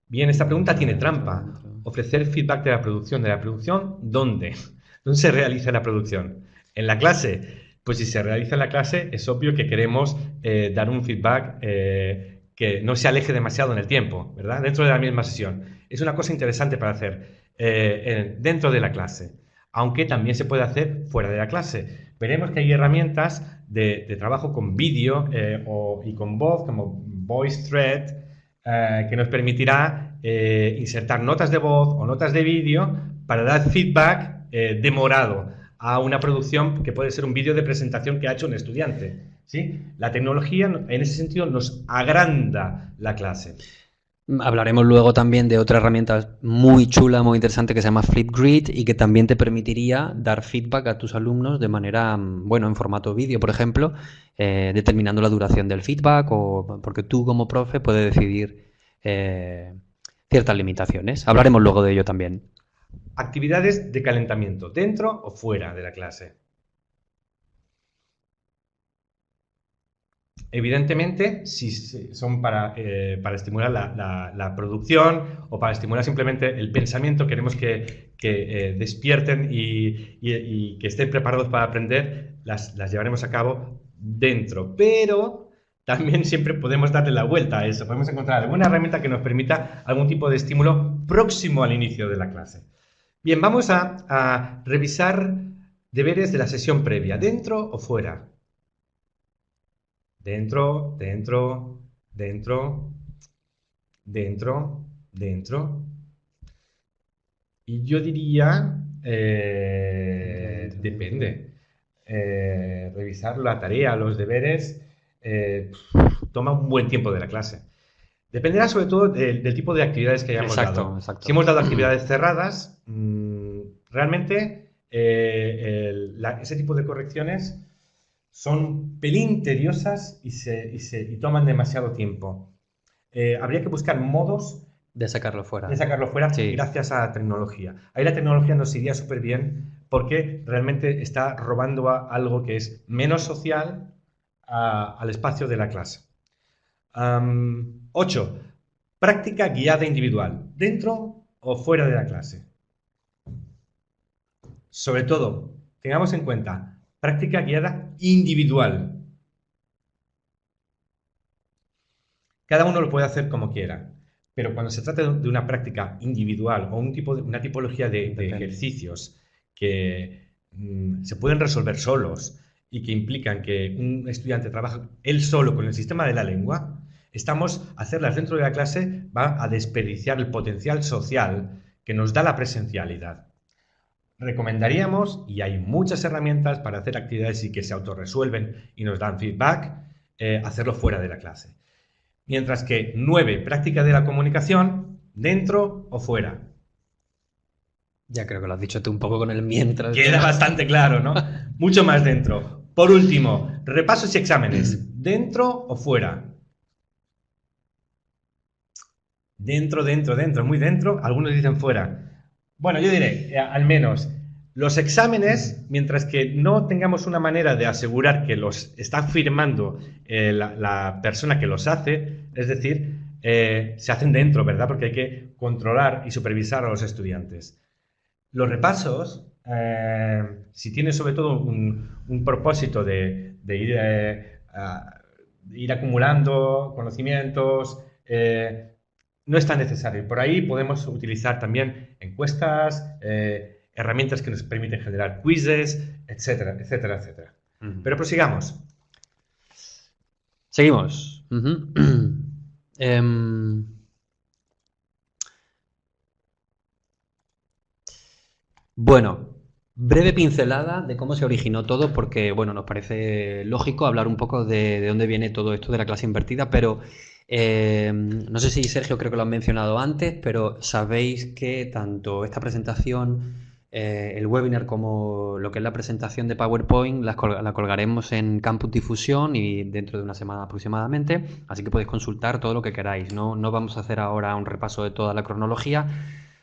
Bien, esta pregunta tiene trampa. Ofrecer feedback de la producción, ¿dónde? ¿Dónde se realiza la producción? ¿En la clase? Pues si se realiza en la clase, es obvio que queremos dar un feedback que no se aleje demasiado en el tiempo, ¿verdad? Dentro de la misma sesión. Es una cosa interesante para hacer dentro de la clase, aunque también se puede hacer fuera de la clase. Veremos que hay herramientas de trabajo con vídeo y con voz, como VoiceThread, que nos permitirá insertar notas de voz o notas de vídeo para dar feedback demorado a una producción que puede ser un vídeo de presentación que ha hecho un estudiante. ¿Sí? La tecnología en ese sentido nos agranda la clase. Hablaremos luego también de otra herramienta muy chula, muy interesante que se llama Flipgrid y que también te permitiría dar feedback a tus alumnos de manera, bueno, en formato vídeo, por ejemplo, determinando la duración del feedback o porque tú como profe puedes decidir ciertas limitaciones. Hablaremos luego de ello también. Actividades de calentamiento, dentro o fuera de la clase. Evidentemente, si son para estimular la producción o para estimular simplemente el pensamiento, queremos que despierten y que estén preparados para aprender, las llevaremos a cabo dentro. Pero también siempre podemos darle la vuelta a eso. Podemos encontrar alguna herramienta que nos permita algún tipo de estímulo próximo al inicio de la clase. Bien, vamos a revisar deberes de la sesión previa, dentro o fuera. Dentro. Y yo diría, depende. Revisar la tarea, los deberes, toma un buen tiempo de la clase. Dependerá sobre todo del tipo de actividades que hayamos dado. Exacto. Si hemos dado actividades cerradas, realmente ese tipo de correcciones son un pelín tediosas y toman demasiado tiempo. Habría que buscar modos de sacarlo fuera. Sí. Gracias a la tecnología. Ahí la tecnología nos iría súper bien porque realmente está robando algo que es menos social al espacio de la clase. 8. Práctica guiada individual, dentro o fuera de la clase. Sobre todo, tengamos en cuenta, práctica guiada individual. Cada uno lo puede hacer como quiera, pero cuando se trata de una práctica individual o una tipología de ejercicios que se pueden resolver solos y que implican que un estudiante trabaja él solo con el sistema de la lengua, hacerlas dentro de la clase va a desperdiciar el potencial social que nos da la presencialidad. Recomendaríamos, y hay muchas herramientas para hacer actividades y que se autorresuelven y nos dan feedback, hacerlo fuera de la clase. Mientras que 9, práctica de la comunicación, dentro o fuera. Ya creo que lo has dicho tú un poco con el mientras. Queda bastante claro, ¿no? Mucho más dentro. Por último, repasos y exámenes, dentro o fuera. Dentro, muy dentro. Algunos dicen fuera. Bueno, yo diré, al menos, Los exámenes, mientras que no tengamos una manera de asegurar que los está firmando la persona que los hace, es decir, se hacen dentro, ¿verdad? Porque hay que controlar y supervisar a los estudiantes. Los repasos, si tienen sobre todo un propósito de ir, ir acumulando conocimientos, no es tan necesario. Por ahí podemos utilizar también encuestas, herramientas que nos permiten generar quizzes, etcétera, etcétera, etcétera. Pero prosigamos. Seguimos. Ujú. Em, bueno, breve pincelada de cómo se originó todo, porque bueno, nos parece lógico hablar un poco de dónde viene todo esto de la clase invertida, pero no sé si Sergio creo que lo han mencionado antes, pero sabéis que tanto esta presentación, el webinar, como lo que es la presentación de PowerPoint, la colgaremos en Campus Difusión y dentro de una semana aproximadamente, así que podéis consultar todo lo que queráis. No vamos a hacer ahora un repaso de toda la cronología,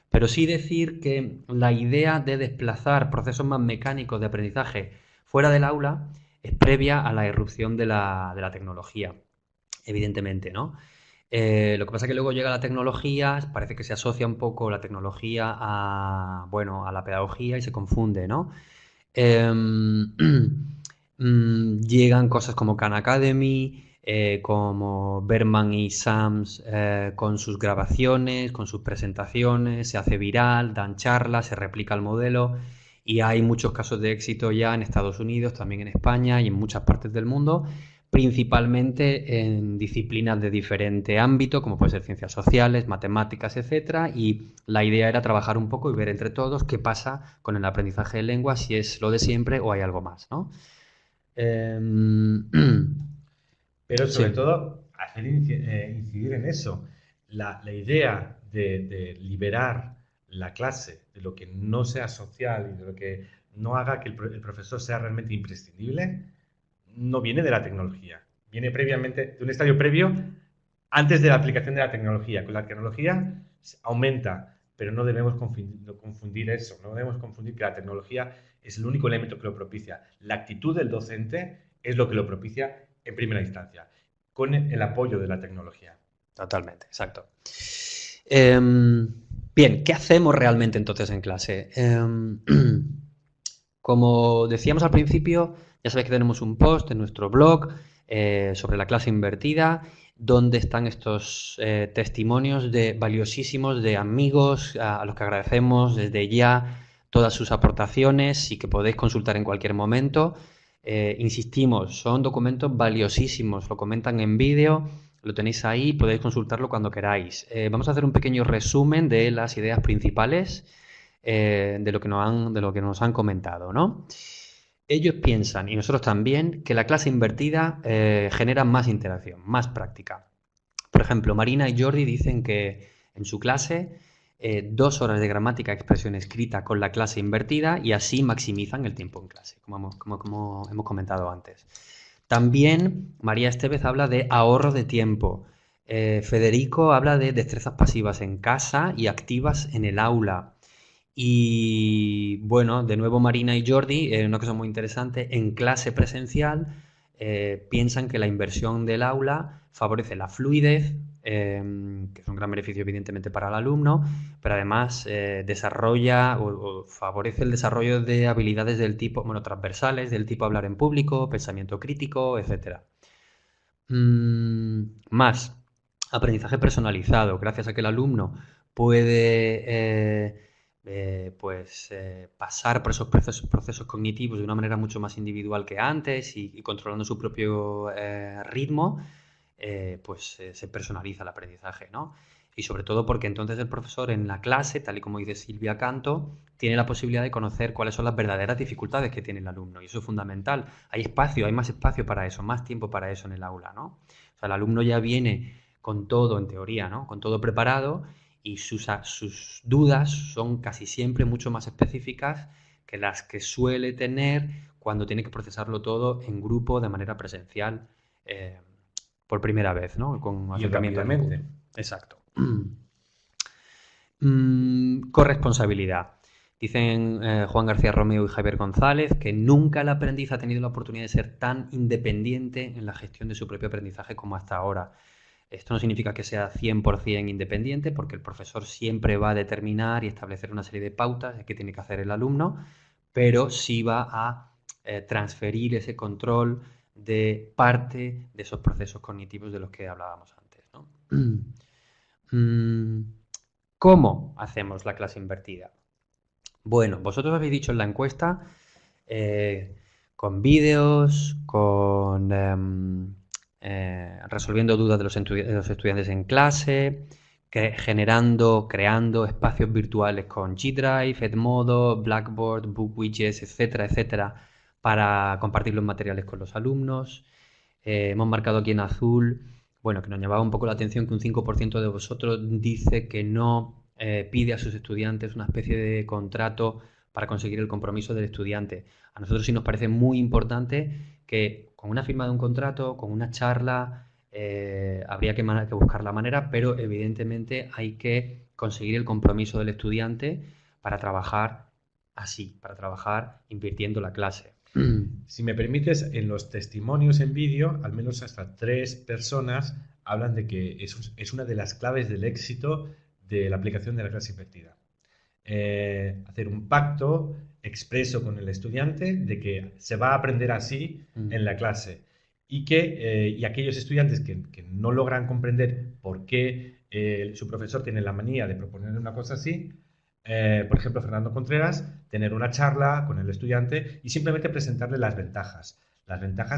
pero sí decir que la idea de desplazar procesos más mecánicos de aprendizaje fuera del aula es previa a la irrupción de la tecnología, evidentemente, ¿no? Lo que pasa es que luego llega la tecnología, parece que se asocia un poco la tecnología a, bueno, a la pedagogía y se confunde, ¿no? Em, llegan cosas como Khan Academy, como Berman y Sams con sus grabaciones, con sus presentaciones, se hace viral, dan charlas, se replica el modelo y hay muchos casos de éxito ya en Estados Unidos, también en España y en muchas partes del mundo, principalmente en disciplinas de diferente ámbito, como puede ser ciencias sociales, matemáticas, etcétera, y la idea era trabajar un poco y ver entre todos qué pasa con el aprendizaje de lengua, si es lo de siempre o hay algo más, ¿no? Em, Pero sobre sí. todo, hacer incidir en eso. La idea de liberar la clase de lo que no sea social y de lo que no haga que el profesor sea realmente imprescindible, no viene de la tecnología. Viene previamente, de un estadio previo, antes de la aplicación de la tecnología. Con la tecnología aumenta, pero no debemos confundir eso. No debemos confundir que la tecnología es el único elemento que lo propicia. La actitud del docente es lo que lo propicia en primera instancia, con el apoyo de la tecnología. Totalmente, exacto. Bien, ¿qué hacemos realmente entonces en clase? Como decíamos al principio, ya sabéis que tenemos un post en nuestro blog sobre la clase invertida, donde están estos testimonios valiosísimos de amigos a los que agradecemos desde ya todas sus aportaciones y que podéis consultar en cualquier momento. Insistimos, son documentos valiosísimos, lo comentan en vídeo, lo tenéis ahí, podéis consultarlo cuando queráis. Vamos a hacer un pequeño resumen de las ideas principales de lo que nos han comentado, ¿no? Ellos piensan, y nosotros también, que la clase invertida genera más interacción, más práctica. Por ejemplo, Marina y Jordi dicen que en su clase 2 horas de gramática y expresión escrita con la clase invertida y así maximizan el tiempo en clase, como hemos comentado antes. También María Estevez habla de ahorro de tiempo. Federico habla de destrezas pasivas en casa y activas en el aula. Y bueno, de nuevo Marina y Jordi, una cosa muy interesante, en clase presencial piensan que la inversión del aula favorece la fluidez, que es un gran beneficio evidentemente para el alumno, pero además desarrolla o favorece el desarrollo de habilidades del tipo, bueno, transversales, del tipo hablar en público, pensamiento crítico, etcétera. Más aprendizaje personalizado, gracias a que el alumno puede pasar por esos procesos cognitivos de una manera mucho más individual que antes y controlando su propio ritmo, se personaliza el aprendizaje, ¿no? Y sobre todo porque entonces el profesor en la clase, tal y como dice Silvia Canto, tiene la posibilidad de conocer cuáles son las verdaderas dificultades que tiene el alumno. Y eso es fundamental. Hay espacio, hay más espacio para eso, más tiempo para eso en el aula, ¿no? O sea, el alumno ya viene con todo, en teoría, ¿no? Con todo preparado y sus dudas son casi siempre mucho más específicas que las que suele tener cuando tiene que procesarlo todo en grupo de manera presencial por primera vez, ¿no? Con Y acercamiento al público. rápidamente. Exacto. Corresponsabilidad. Dicen Juan García Romeo y Javier González que nunca el aprendiz ha tenido la oportunidad de ser tan independiente en la gestión de su propio aprendizaje como hasta ahora. Esto no significa que sea 100% independiente, porque el profesor siempre va a determinar y establecer una serie de pautas que tiene que hacer el alumno, pero sí va a transferir ese control de parte de esos procesos cognitivos de los que hablábamos antes, ¿no? ¿Cómo hacemos la clase invertida? Bueno, vosotros habéis dicho en la encuesta con vídeos, con resolviendo dudas de los estudiantes en clase, creando espacios virtuales con G Drive, Edmodo, Blackboard, BookWidgets, etcétera, etcétera, para compartir los materiales con los alumnos. Hemos marcado aquí en azul, bueno, que nos llamaba un poco la atención que un 5% de vosotros dice que no pide a sus estudiantes una especie de contrato para conseguir el compromiso del estudiante. A nosotros sí nos parece muy importante que con una firma de un contrato, con una charla, habría que buscar la manera, pero evidentemente hay que conseguir el compromiso del estudiante para trabajar así, para trabajar invirtiendo la clase. Si me permites, en los testimonios en vídeo, al menos hasta 3 personas hablan de que es una de las claves del éxito de la aplicación de la clase invertida. Hacer un pacto expreso con el estudiante de que se va a aprender así en la clase y aquellos estudiantes que no logran comprender por qué su profesor tiene la manía de proponer una cosa así, por ejemplo, Fernando Contreras, tener una charla con el estudiante y simplemente presentarle las ventajas,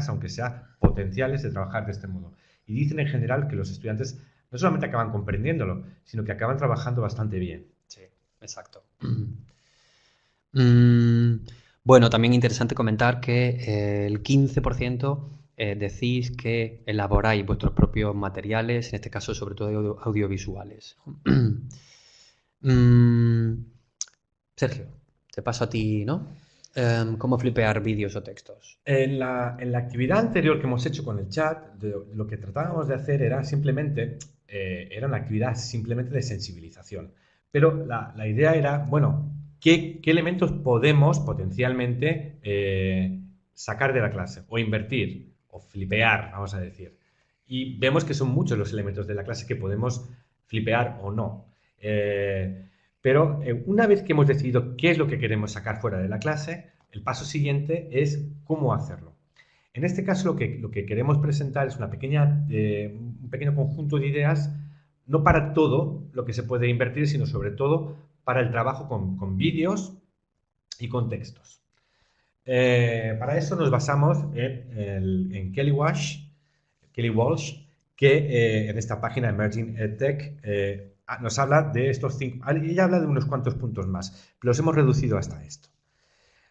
aunque sean potenciales, de trabajar de este modo. Y dicen en general que los estudiantes no solamente acaban comprendiéndolo, sino que acaban trabajando bastante bien. Sí, exacto. Bueno, también interesante comentar que el 15% decís que elaboráis vuestros propios materiales, en este caso sobre todo audiovisuales. Sergio, te paso a ti, ¿no? ¿Cómo flipear vídeos o textos? En la actividad anterior que hemos hecho con el chat, lo que tratábamos de hacer era simplemente, era una actividad simplemente de sensibilización. Pero la idea era, bueno, ¿qué elementos podemos potencialmente sacar de la clase? O invertir, o flipear, vamos a decir. Y vemos que son muchos los elementos de la clase que podemos flipear o no. Pero una vez que hemos decidido qué es lo que queremos sacar fuera de la clase, el paso siguiente es cómo hacerlo. En este caso lo que queremos presentar es un pequeño conjunto de ideas, no para todo lo que se puede invertir, sino sobre todo para el trabajo con vídeos y con textos. Para eso nos basamos en Kelly Walsh, que en esta página Emerging EdTech nos habla de estos 5. Ella habla de unos cuantos puntos más, pero los hemos reducido hasta esto.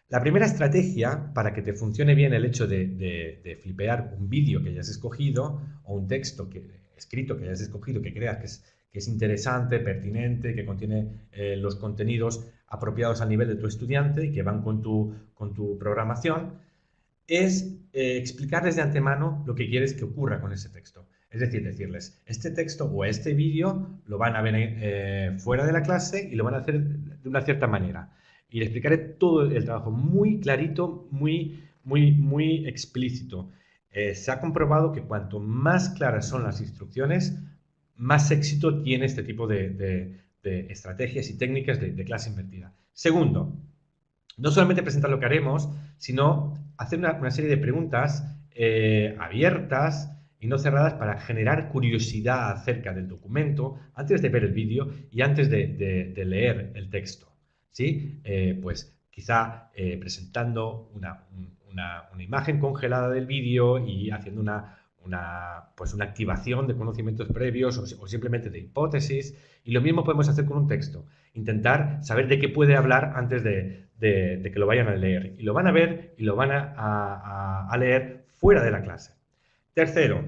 La primera estrategia para que te funcione bien el hecho de flipear un vídeo que hayas escogido o un texto escrito que hayas escogido que creas que es interesante, pertinente, que contiene los contenidos apropiados al nivel de tu estudiante y que van con tu programación, es explicarles de antemano lo que quieres que ocurra con ese texto. Es decir, decirles, este texto o este vídeo lo van a ver fuera de la clase y lo van a hacer de una cierta manera. Y le explicaré todo el trabajo muy clarito, muy explícito. Se ha comprobado que cuanto más claras son las instrucciones, más éxito tiene este tipo de estrategias y técnicas de clase invertida. Segundo, no solamente presentar lo que haremos, sino hacer una serie de preguntas abiertas y no cerradas para generar curiosidad acerca del documento antes de ver el vídeo y antes de leer el texto. ¿Sí? Pues quizá presentando una imagen congelada del vídeo y haciendo una activación de conocimientos previos o simplemente de hipótesis. Y lo mismo podemos hacer con un texto. Intentar saber de qué puede hablar antes de que lo vayan a leer. Y lo van a ver y lo van a leer fuera de la clase. Tercero,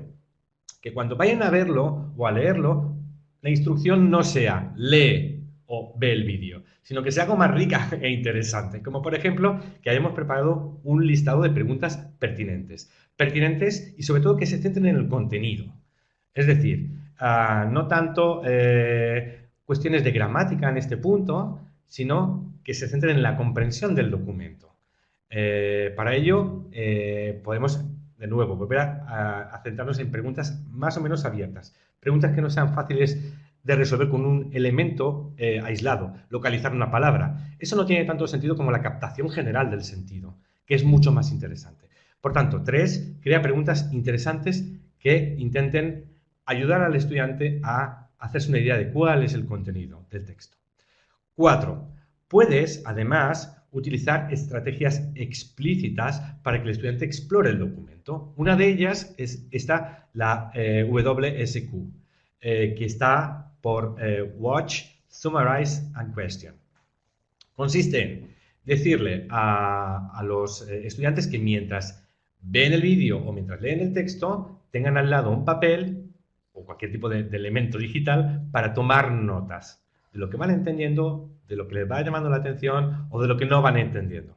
que cuando vayan a verlo o a leerlo, la instrucción no sea lee o ve el vídeo, sino que sea algo más rica e interesante. Como por ejemplo, que hayamos preparado un listado de preguntas pertinentes. Pertinentes y sobre todo que se centren en el contenido. Es decir, no tanto cuestiones de gramática en este punto, sino que se centren en la comprensión del documento. Para ello, podemos, de nuevo, volver a centrarnos en preguntas más o menos abiertas. Preguntas que no sean fáciles de resolver con un elemento aislado, localizar una palabra. Eso no tiene tanto sentido como la captación general del sentido, que es mucho más interesante. Por tanto, 3, crea preguntas interesantes que intenten ayudar al estudiante a hacerse una idea de cuál es el contenido del texto. 4, puedes, además, utilizar estrategias explícitas para que el estudiante explore el documento. Una de ellas está la WSQ, que está por Watch, Summarize and Question. Consiste en decirle a los estudiantes que mientras ven el vídeo o mientras leen el texto, tengan al lado un papel o cualquier tipo de elemento digital para tomar notas de lo que van entendiendo, de lo que les va llamando la atención o de lo que no van entendiendo.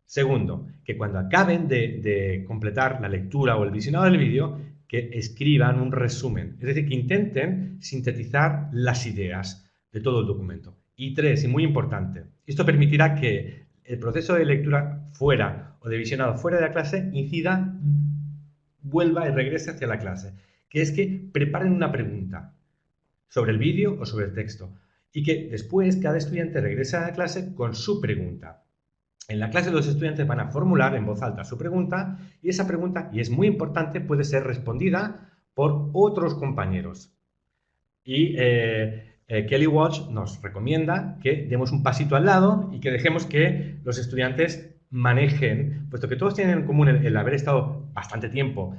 Segundo, que cuando acaben de completar la lectura o el visionado del vídeo, que escriban un resumen. Es decir, que intenten sintetizar las ideas de todo el documento. Y 3, y muy importante, esto permitirá que el proceso de lectura fuera o de visionado fuera de la clase incida, vuelva y regrese hacia la clase. Que es que preparen una pregunta sobre el vídeo o sobre el texto. Y que después cada estudiante regrese a la clase con su pregunta. En la clase los estudiantes van a formular en voz alta su pregunta y esa pregunta, y es muy importante, puede ser respondida por otros compañeros. Y Kelly Walsh nos recomienda que demos un pasito al lado y que dejemos que los estudiantes manejen, puesto que todos tienen en común el haber estado bastante tiempo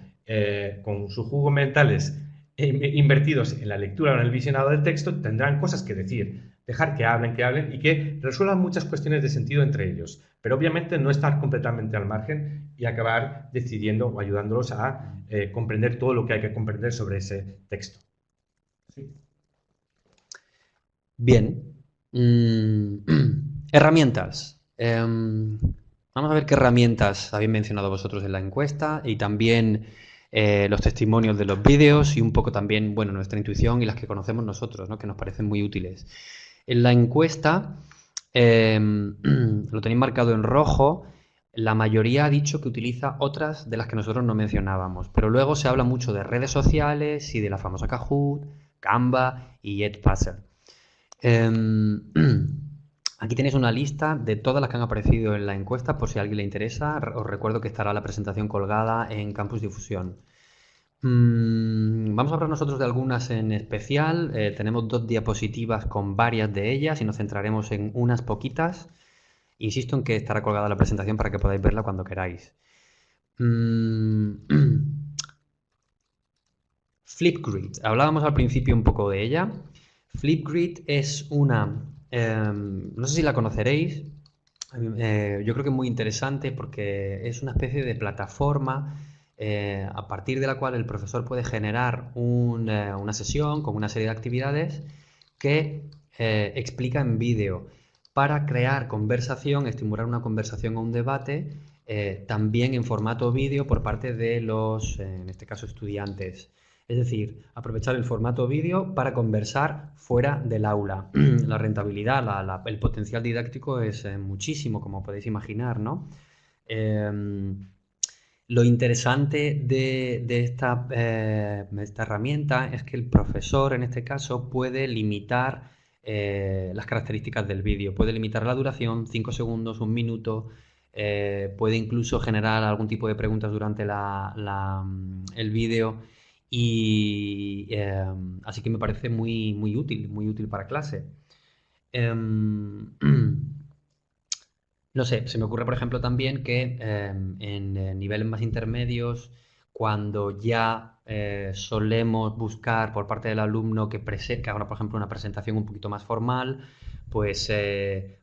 con sus jugos mentales invertidos en la lectura o en el visionado del texto, tendrán cosas que decir, dejar que hablen y que resuelvan muchas cuestiones de sentido entre ellos, pero obviamente no estar completamente al margen y acabar decidiendo o ayudándolos a comprender todo lo que hay que comprender sobre ese texto. Sí. Bien. Herramientas. Vamos a ver qué herramientas habéis mencionado vosotros en la encuesta y también los testimonios de los vídeos y un poco también, bueno, nuestra intuición y las que conocemos nosotros, ¿no? Que nos parecen muy útiles. En la encuesta, lo tenéis marcado en rojo, la mayoría ha dicho que utiliza otras de las que nosotros no mencionábamos, pero luego se habla mucho de redes sociales y de la famosa Kahoot, Canva y Edpuzzle. Aquí tenéis una lista de todas las que han aparecido en la encuesta, por si a alguien le interesa. Os recuerdo que estará la presentación colgada en Campus Difusión. Vamos a hablar nosotros de algunas en especial. Tenemos 2 diapositivas con varias de ellas y nos centraremos en unas poquitas. Insisto en que estará colgada la presentación para que podáis verla cuando queráis. Flipgrid. Hablábamos al principio un poco de ella. Flipgrid es una... no sé si la conoceréis. Yo creo que es muy interesante porque es una especie de plataforma a partir de la cual el profesor puede generar una sesión con una serie de actividades que explica en vídeo para crear conversación, estimular una conversación o un debate, también en formato vídeo por parte de los, en este caso, estudiantes. Es decir, aprovechar el formato vídeo para conversar fuera del aula. La rentabilidad, el potencial didáctico es muchísimo, como podéis imaginar, ¿no? Lo interesante de esta herramienta es que el profesor, en este caso, puede limitar las características del vídeo. Puede limitar la duración, 5 segundos, 1 minuto. Puede incluso generar algún tipo de preguntas durante el vídeo. Y así que me parece muy útil para clase. No sé, se me ocurre, por ejemplo, también que en niveles más intermedios, cuando ya solemos buscar por parte del alumno que haga, por ejemplo, una presentación un poquito más formal, pues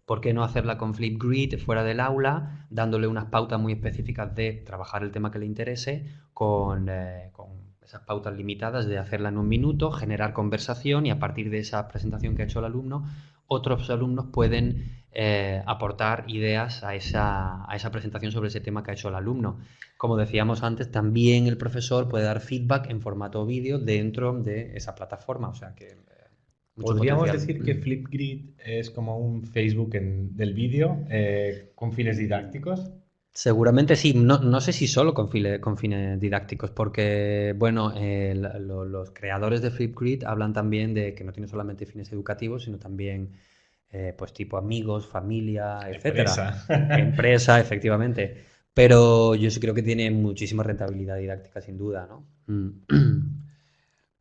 ¿por qué no hacerla con Flipgrid fuera del aula, dándole unas pautas muy específicas de trabajar el tema que le interese con esas pautas limitadas de hacerla en 1 minuto, generar conversación y a partir de esa presentación que ha hecho el alumno, otros alumnos pueden aportar ideas a esa presentación sobre ese tema que ha hecho el alumno. Como decíamos antes, también el profesor puede dar feedback en formato vídeo dentro de esa plataforma, o sea que mucho ¿Podríamos potencial. decir que Flipgrid es como un Facebook del vídeo con fines didácticos? Seguramente sí, no sé si solo con fines didácticos, porque, bueno, los creadores de Flipgrid hablan también de que no tiene solamente fines educativos, sino también, pues, tipo amigos, familia, etcétera. Empresa. Empresa, efectivamente. Pero yo sí creo que tiene muchísima rentabilidad didáctica, sin duda, ¿no?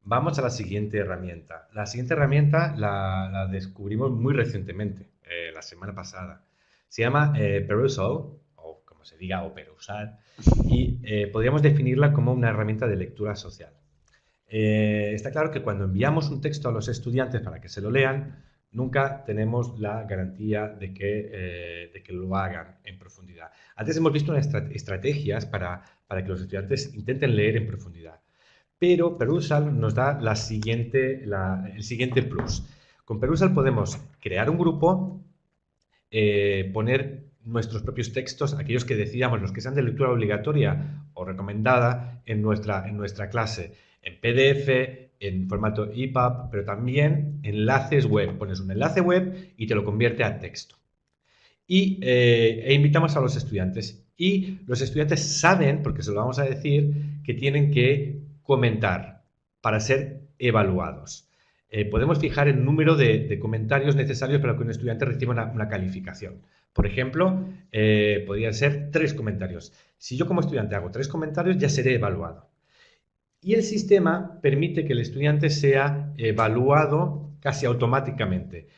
Vamos a la siguiente herramienta. La siguiente herramienta la descubrimos muy recientemente, la semana pasada. Se llama Perusall, o como se diga, o Perusal, y podríamos definirla como una herramienta de lectura social. Está claro que cuando enviamos un texto a los estudiantes para que se lo lean, nunca tenemos la garantía de que lo hagan en profundidad. Antes hemos visto unas estrategias para que los estudiantes intenten leer en profundidad. Pero Perusal nos da el siguiente plus. Con Perusal podemos crear un grupo, poner nuestros propios textos, aquellos que decidamos, los que sean de lectura obligatoria o recomendada en nuestra clase, en PDF, en formato EPUB, pero también enlaces web. Pones un enlace web y te lo convierte a texto. E invitamos a los estudiantes. Y los estudiantes saben, porque se lo vamos a decir, que tienen que comentar para ser evaluados. Podemos fijar el número de comentarios necesarios para que un estudiante reciba una calificación. Por ejemplo, podrían ser 3 comentarios. Si yo como estudiante hago 3 comentarios, ya seré evaluado. Y el sistema permite que el estudiante sea evaluado casi automáticamente.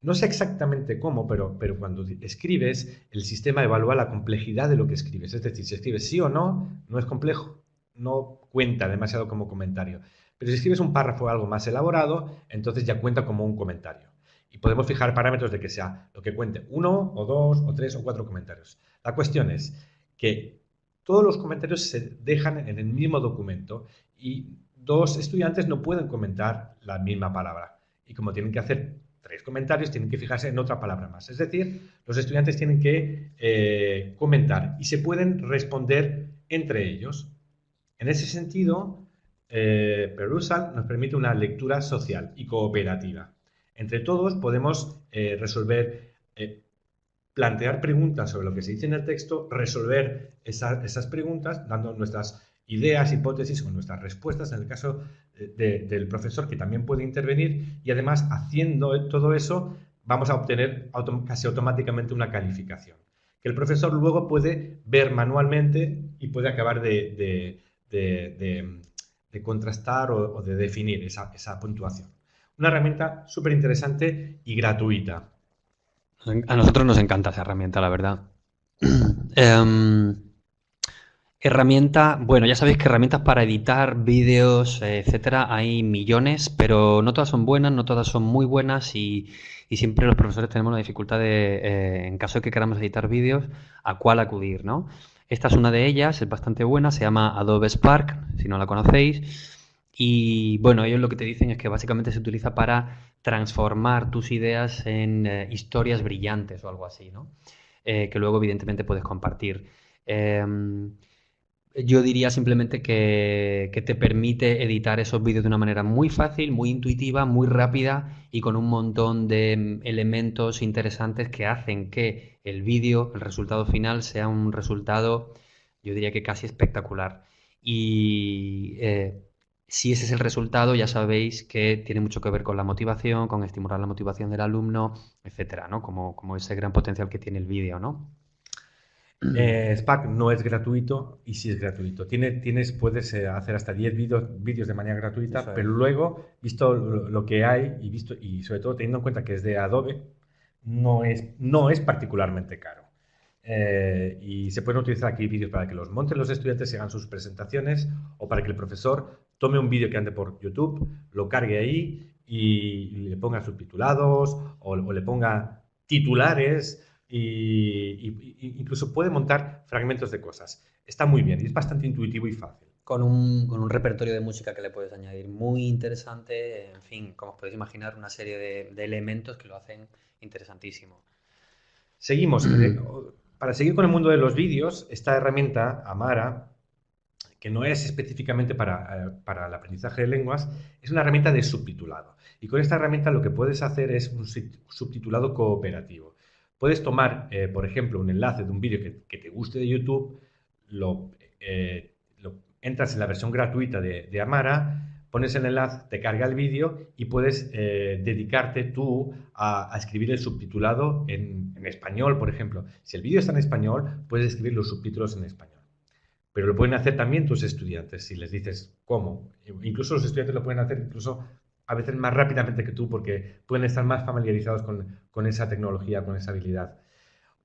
No sé exactamente cómo, pero cuando escribes, el sistema evalúa la complejidad de lo que escribes. Es decir, si escribes sí o no, no es complejo, no cuenta demasiado como comentario. Pero si escribes un párrafo algo más elaborado, entonces ya cuenta como un comentario. Y podemos fijar parámetros de que sea lo que cuente uno, o dos, o tres, o cuatro comentarios. La cuestión es que todos los comentarios se dejan en el mismo documento y 2 estudiantes no pueden comentar la misma palabra. Y como tienen que hacer 3 comentarios, tienen que fijarse en otra palabra más. Es decir, los estudiantes tienen que comentar y se pueden responder entre ellos. En ese sentido, Perusal nos permite una lectura social y cooperativa. Entre todos podemos resolver, plantear preguntas sobre lo que se dice en el texto, resolver esas preguntas dando nuestras ideas, hipótesis o nuestras respuestas en el caso del profesor, que también puede intervenir, y además haciendo todo eso vamos a obtener casi automáticamente una calificación que el profesor luego puede ver manualmente y puede acabar de contrastar o de definir esa puntuación. Una herramienta súper interesante y gratuita. A nosotros nos encanta esa herramienta, la verdad. Em, Herramienta, bueno, ya sabéis que herramientas para editar vídeos, etcétera, hay millones, pero no todas son buenas, no todas son muy buenas y siempre los profesores tenemos la dificultad de, en caso de que queramos editar vídeos, a cuál acudir, ¿no? Esta es una de ellas, es bastante buena, se llama Adobe Spark, si no la conocéis, y bueno, ellos lo que te dicen es que básicamente se utiliza para transformar tus ideas en historias brillantes o algo así, ¿no? Que luego evidentemente puedes compartir. Em, yo diría simplemente que te permite editar esos vídeos de una manera muy fácil, muy intuitiva, muy rápida y con un montón de elementos interesantes que hacen que el vídeo, el resultado final, sea un resultado, yo diría que casi espectacular. Y si ese es el resultado, ya sabéis que tiene mucho que ver con la motivación, con estimular la motivación del alumno, etcétera, ¿no? Como ese gran potencial que tiene el vídeo, ¿no? Spark no es gratuito y sí es gratuito. Puedes hacer hasta 10 vídeos de manera gratuita, Eso pero es. luego, visto lo que hay y sobre todo teniendo en cuenta que es de Adobe, no es particularmente caro. Y se pueden utilizar aquí vídeos para que los monten los estudiantes y hagan sus presentaciones o para que el profesor tome un vídeo que ande por YouTube, lo cargue ahí y le ponga subtitulados o le ponga titulares y incluso puede montar fragmentos de cosas. Está muy bien y es bastante intuitivo y fácil. Con un repertorio de música que le puedes añadir muy interesante, en fin, como os podéis imaginar, una serie de elementos que lo hacen interesantísimo. Seguimos. Para seguir con el mundo de los vídeos, esta herramienta, Amara, que no es específicamente para el aprendizaje de lenguas, es una herramienta de subtitulado. Y con esta herramienta lo que puedes hacer es un subtitulado cooperativo. Puedes tomar, por ejemplo, un enlace de un vídeo que te guste de YouTube, lo entras en la versión gratuita de Amara, pones el enlace, te carga el vídeo y puedes dedicarte tú a escribir el subtitulado en español, por ejemplo. Si el vídeo está en español, puedes escribir los subtítulos en español. Pero lo pueden hacer también tus estudiantes, si les dices cómo. Incluso los estudiantes lo pueden hacer incluso a veces más rápidamente que tú porque pueden estar más familiarizados con esa tecnología, con esa habilidad.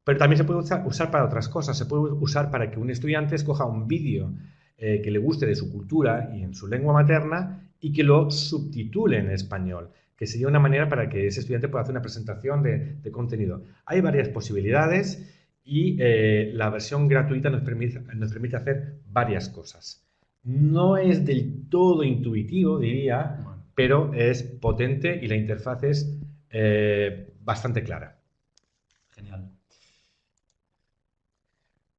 Pero también se puede usar para otras cosas. Se puede usar para que un estudiante escoja un vídeo que le guste de su cultura y en su lengua materna y que lo subtitule en español, que sería una manera para que ese estudiante pueda hacer una presentación de contenido. Hay varias posibilidades y la versión gratuita nos permite hacer varias cosas. No es del todo intuitivo, diría, pero es potente y la interfaz es bastante clara. Genial.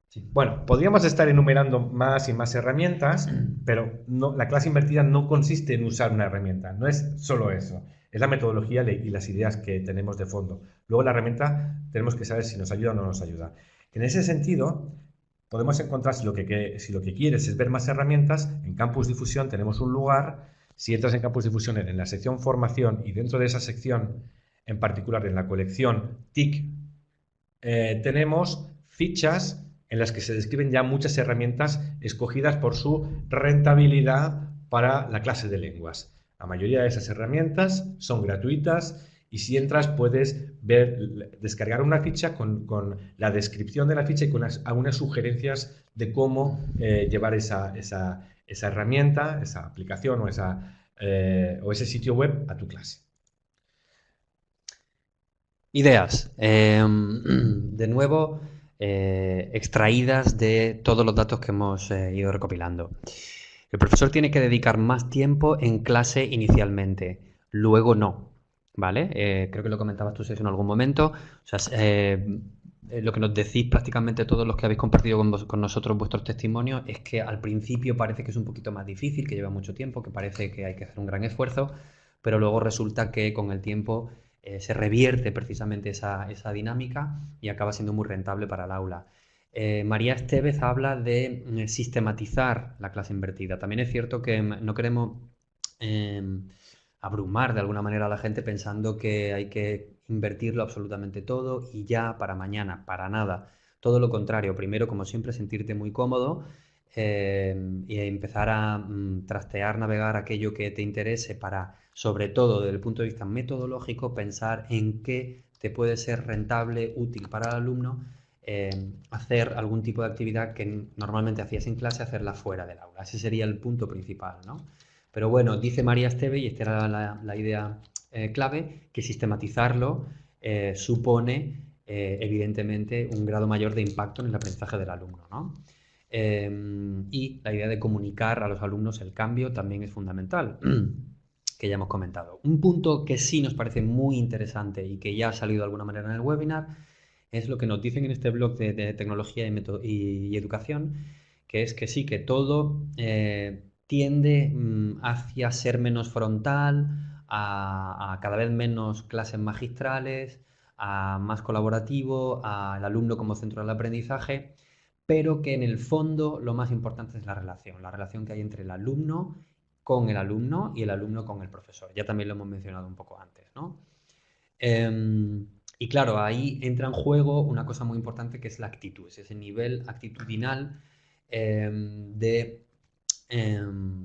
Sí. Bueno, podríamos estar enumerando más y más herramientas, pero la clase invertida no consiste en usar una herramienta, no es solo eso, es la metodología y las ideas que tenemos de fondo. Luego la herramienta tenemos que saber si nos ayuda o no nos ayuda. En ese sentido, podemos encontrar, si lo que quieres es ver más herramientas, en Campus Difusión tenemos un lugar. Si entras en Campus Difusión en la sección Formación y dentro de esa sección, en particular en la colección TIC, tenemos fichas en las que se describen ya muchas herramientas escogidas por su rentabilidad para la clase de lenguas. La mayoría de esas herramientas son gratuitas y si entras puedes descargar una ficha con la descripción de la ficha y con algunas sugerencias de cómo llevar esa herramienta, esa aplicación o ese sitio web a tu clase. Ideas. De nuevo, extraídas de todos los datos que hemos ido recopilando. El profesor tiene que dedicar más tiempo en clase inicialmente, luego no, ¿vale? Creo que lo comentabas tú en algún momento. O sea, lo que nos decís prácticamente todos los que habéis compartido con nosotros vuestros testimonios es que al principio parece que es un poquito más difícil, que lleva mucho tiempo, que parece que hay que hacer un gran esfuerzo, pero luego resulta que con el tiempo se revierte precisamente esa dinámica y acaba siendo muy rentable para el aula. María Estevez habla de sistematizar la clase invertida. También es cierto que no queremos abrumar de alguna manera a la gente pensando que hay que invertirlo absolutamente todo y ya para mañana, para nada. Todo lo contrario, primero, como siempre, sentirte muy cómodo y empezar a trastear, navegar aquello que te interese para, sobre todo desde el punto de vista metodológico, pensar en qué te puede ser rentable, útil para el alumno, hacer algún tipo de actividad que normalmente hacías en clase, hacerla fuera del aula. Ese sería el punto principal, ¿no? Pero bueno, dice María Esteve, y esta era la idea clave, que sistematizarlo supone evidentemente un grado mayor de impacto en el aprendizaje del alumno, ¿no? Y la idea de comunicar a los alumnos el cambio también es fundamental, que ya hemos comentado. Un punto que sí nos parece muy interesante y que ya ha salido de alguna manera en el webinar es lo que nos dicen en este blog de tecnología y educación, que es que sí, que todo tiende hacia ser menos frontal, a cada vez menos clases magistrales, a más colaborativo, al alumno como centro del aprendizaje, pero que en el fondo lo más importante es la relación que hay entre el alumno con el alumno y el alumno con el profesor. Ya también lo hemos mencionado un poco antes, ¿no? Y claro, ahí entra en juego una cosa muy importante que es la actitud, es ese nivel actitudinal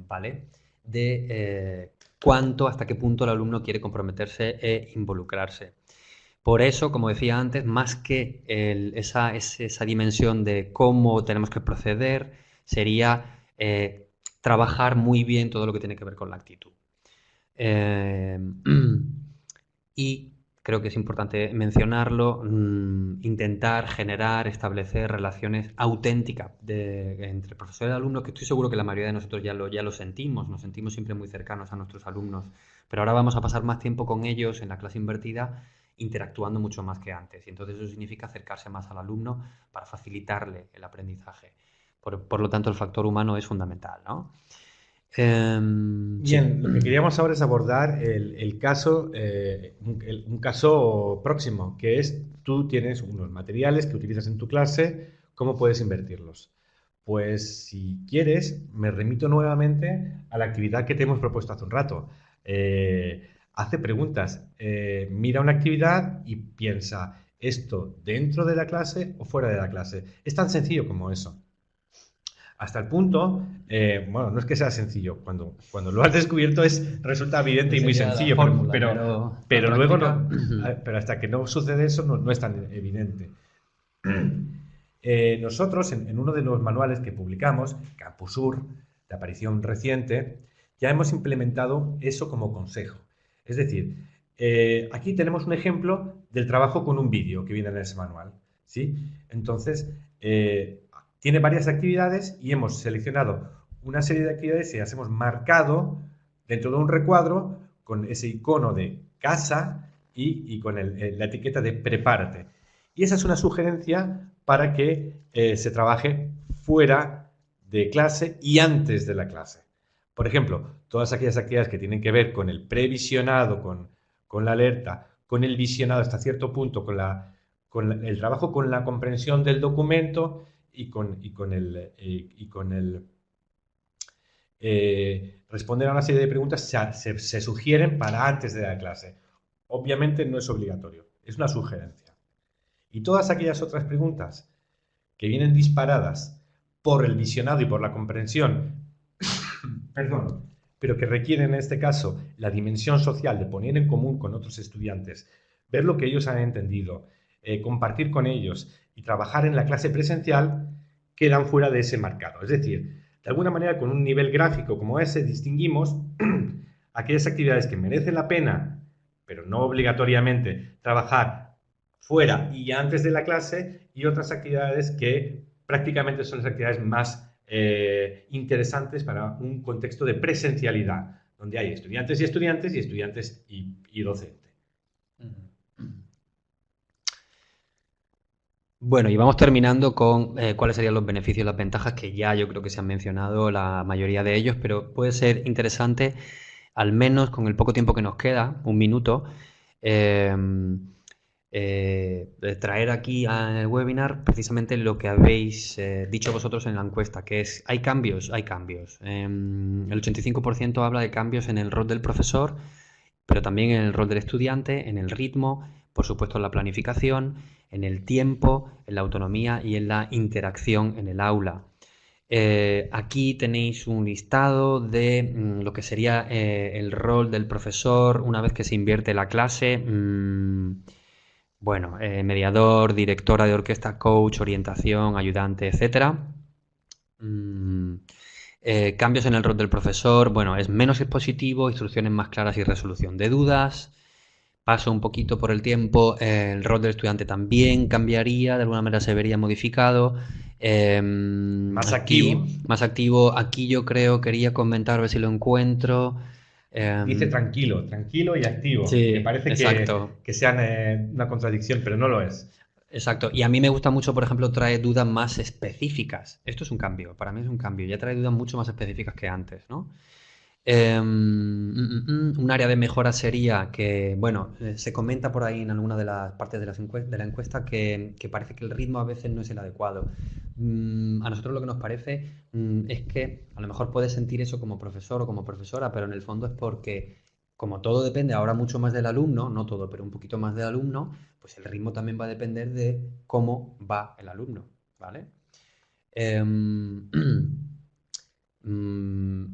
¿vale? De cuánto, hasta qué punto el alumno quiere comprometerse e involucrarse. Por eso, como decía antes, más que esa dimensión de cómo tenemos que proceder, sería trabajar muy bien todo lo que tiene que ver con la actitud. Y creo que es importante mencionarlo, intentar generar, establecer relaciones auténticas entre profesor y alumno, que estoy seguro que la mayoría de nosotros ya lo sentimos, nos sentimos siempre muy cercanos a nuestros alumnos, pero ahora vamos a pasar más tiempo con ellos en la clase invertida, interactuando mucho más que antes, y entonces eso significa acercarse más al alumno para facilitarle el aprendizaje. Por lo tanto, el factor humano es fundamental, ¿no? Sí. Bien, lo que queríamos ahora es abordar el caso, un caso próximo, que es tú tienes unos materiales que utilizas en tu clase, ¿cómo puedes invertirlos? Pues si quieres, me remito nuevamente a la actividad que te hemos propuesto hace un rato. Hace preguntas, mira una actividad y piensa, ¿esto dentro de la clase o fuera de la clase? Es tan sencillo como eso. Hasta el punto, bueno, no es que sea sencillo, cuando lo has descubierto resulta evidente Esa y muy sería la sencillo, fórmula, pero la luego práctica. no, pero hasta que no sucede eso no es tan evidente. Nosotros, en uno de los manuales que publicamos, Campusur, de aparición reciente, ya hemos implementado eso como consejo. Es decir, aquí tenemos un ejemplo del trabajo con un vídeo que viene en ese manual. ¿Sí? Entonces, tiene varias actividades y hemos seleccionado una serie de actividades y las hemos marcado dentro de un recuadro con ese icono de casa y con la etiqueta de prepárate. Y esa es una sugerencia para que se trabaje fuera de clase y antes de la clase. Por ejemplo, todas aquellas actividades que tienen que ver con el previsionado, con la alerta, con el visionado hasta cierto punto, con el trabajo con la comprensión del documento y con el responder a una serie de preguntas se sugieren para antes de la clase. Obviamente no es obligatorio, es una sugerencia. Y todas aquellas otras preguntas que vienen disparadas por el visionado y por la comprensión, perdón, pero que requieren en este caso la dimensión social de poner en común con otros estudiantes, ver lo que ellos han entendido, compartir con ellos y trabajar en la clase presencial, quedan fuera de ese marcado. Es decir, de alguna manera con un nivel gráfico como ese distinguimos aquellas actividades que merecen la pena, pero no obligatoriamente trabajar fuera y antes de la clase, y otras actividades que prácticamente son las actividades más interesantes para un contexto de presencialidad, donde hay estudiantes y estudiantes y estudiantes y docente. Bueno, y vamos terminando con cuáles serían los beneficios y las ventajas, que ya yo creo que se han mencionado la mayoría de ellos, pero puede ser interesante, al menos con el poco tiempo que nos queda, un minuto, eh, traer aquí al webinar precisamente lo que habéis dicho vosotros en la encuesta, que es, ¿hay cambios? Hay cambios. El 85% habla de cambios en el rol del profesor, pero también en el rol del estudiante, en el ritmo, por supuesto en la planificación, en el tiempo, en la autonomía y en la interacción en el aula. Aquí tenéis un listado de lo que sería el rol del profesor una vez que se invierte la clase. Bueno, mediador, directora de orquesta, coach, orientación, ayudante, etcétera. Cambios en el rol del profesor, bueno, es menos expositivo, instrucciones más claras y resolución de dudas. Paso un poquito por el tiempo, el rol del estudiante también cambiaría, de alguna manera se vería modificado. Más activo. Aquí, más activo, aquí yo creo, quería comentar, a ver si lo encuentro. Dice Em, tranquilo, tranquilo y activo, que sí, parece exacto. que sean una contradicción, pero no lo es. Exacto. Y a mí me gusta mucho, por ejemplo, trae dudas más específicas. Esto es un cambio, para mí es un cambio. Ya trae dudas mucho más específicas que antes, ¿no? Un área de mejora sería que, bueno, se comenta por ahí en alguna de las partes de, de la encuesta que parece que el ritmo a veces no es el adecuado. A nosotros lo que nos parece es que a lo mejor puedes sentir eso como profesor o como profesora, pero en el fondo es porque, como todo depende ahora mucho más del alumno, no todo, pero un poquito más del alumno, pues el ritmo también va a depender de cómo va el alumno, ¿vale? Em,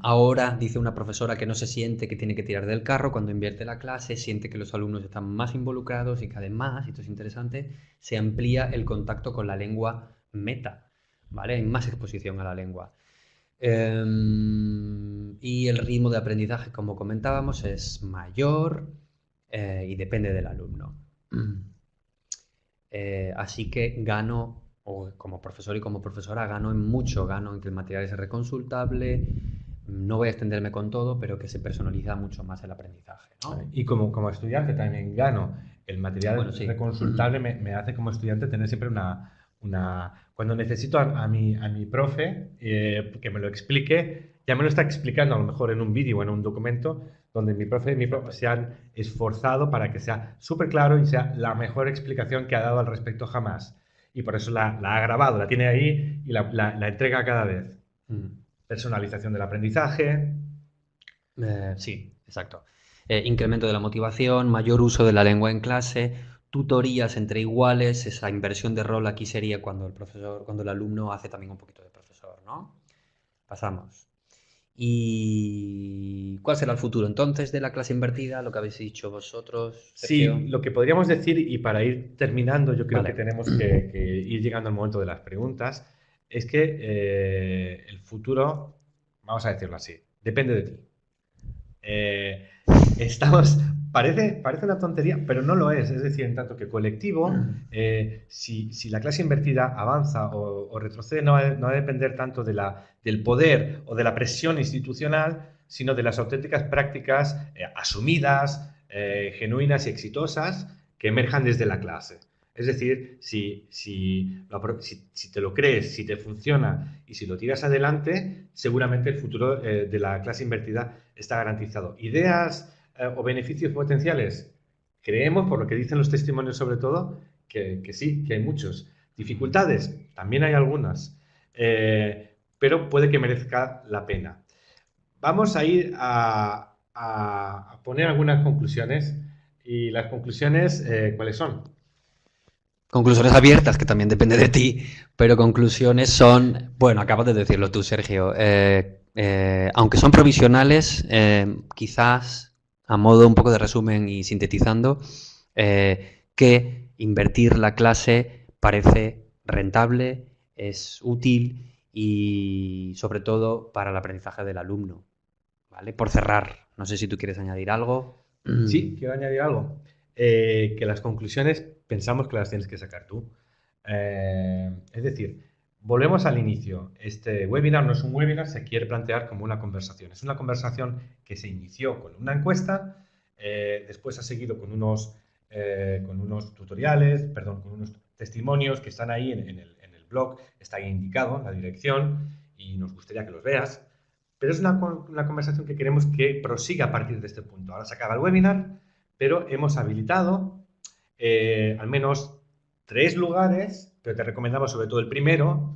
Ahora dice una profesora que no se siente que tiene que tirar del carro cuando invierte la clase, siente que los alumnos están más involucrados y que además, y esto es interesante, se amplía el contacto con la lengua meta, ¿vale? Hay más exposición a la lengua. Y el ritmo de aprendizaje, como comentábamos, es mayor y depende del alumno. Así que gano, o como profesor y como profesora, gano en mucho, gano en que el material es reconsultable, no voy a extenderme con todo, pero que se personaliza mucho más el aprendizaje, ¿no? Y como estudiante también gano. El material Bueno, sí. reconsultable me hace como estudiante tener siempre Cuando necesito a mi profe que me lo explique, ya me lo está explicando a lo mejor en un vídeo o en un documento donde mi profe se han esforzado para que sea súper claro y sea la mejor explicación que ha dado al respecto jamás. Y por eso la ha grabado, la tiene ahí y la entrega cada vez. Mm. Personalización del aprendizaje. Sí, exacto. Incremento de la motivación, mayor uso de la lengua en clase, tutorías entre iguales, esa inversión de rol aquí sería cuando el alumno hace también un poquito de profesor, ¿no? Pasamos. ¿Y cuál será el futuro entonces de la clase invertida? Lo que habéis dicho vosotros, Sergio. Sí, lo que podríamos decir, y para ir terminando, yo creo que Vale. tenemos que ir llegando al momento de las preguntas, es que el futuro, vamos a decirlo así, depende de ti. Eh, estamos, parece una tontería, pero no lo es. Es decir, en tanto que colectivo, si la clase invertida avanza o retrocede, no va a depender tanto del poder o de la presión institucional, sino de las auténticas prácticas asumidas, genuinas y exitosas que emerjan desde la clase. Es decir, si te lo crees, si te funciona y si lo tiras adelante, seguramente el futuro de la clase invertida está garantizado. ¿Ideas o beneficios potenciales? Creemos, por lo que dicen los testimonios sobre todo, que sí, que hay muchos. Dificultades, también hay algunas, pero puede que merezca la pena. Vamos a ir a poner algunas conclusiones. Y las conclusiones, ¿cuáles son? Conclusiones abiertas, que también depende de ti, pero conclusiones son, bueno, acabas de decirlo tú, Sergio, aunque son provisionales, quizás a modo un poco de resumen y sintetizando, que invertir la clase parece rentable, es útil y sobre todo para el aprendizaje del alumno, ¿vale? Por cerrar, no sé si tú quieres añadir algo. Sí, quiero añadir algo. Que las conclusiones pensamos que las tienes que sacar tú. Es decir, volvemos al inicio. Este webinar no es un webinar, se quiere plantear como una conversación. Es una conversación que se inició con una encuesta, después ha seguido con unos tutoriales, perdón, con unos testimonios que están ahí en el blog, está ahí indicado la dirección y nos gustaría que los veas. Pero es una conversación que queremos que prosiga a partir de este punto. Ahora se acaba el webinar, pero hemos habilitado al menos 3 lugares, pero te recomendamos sobre todo el primero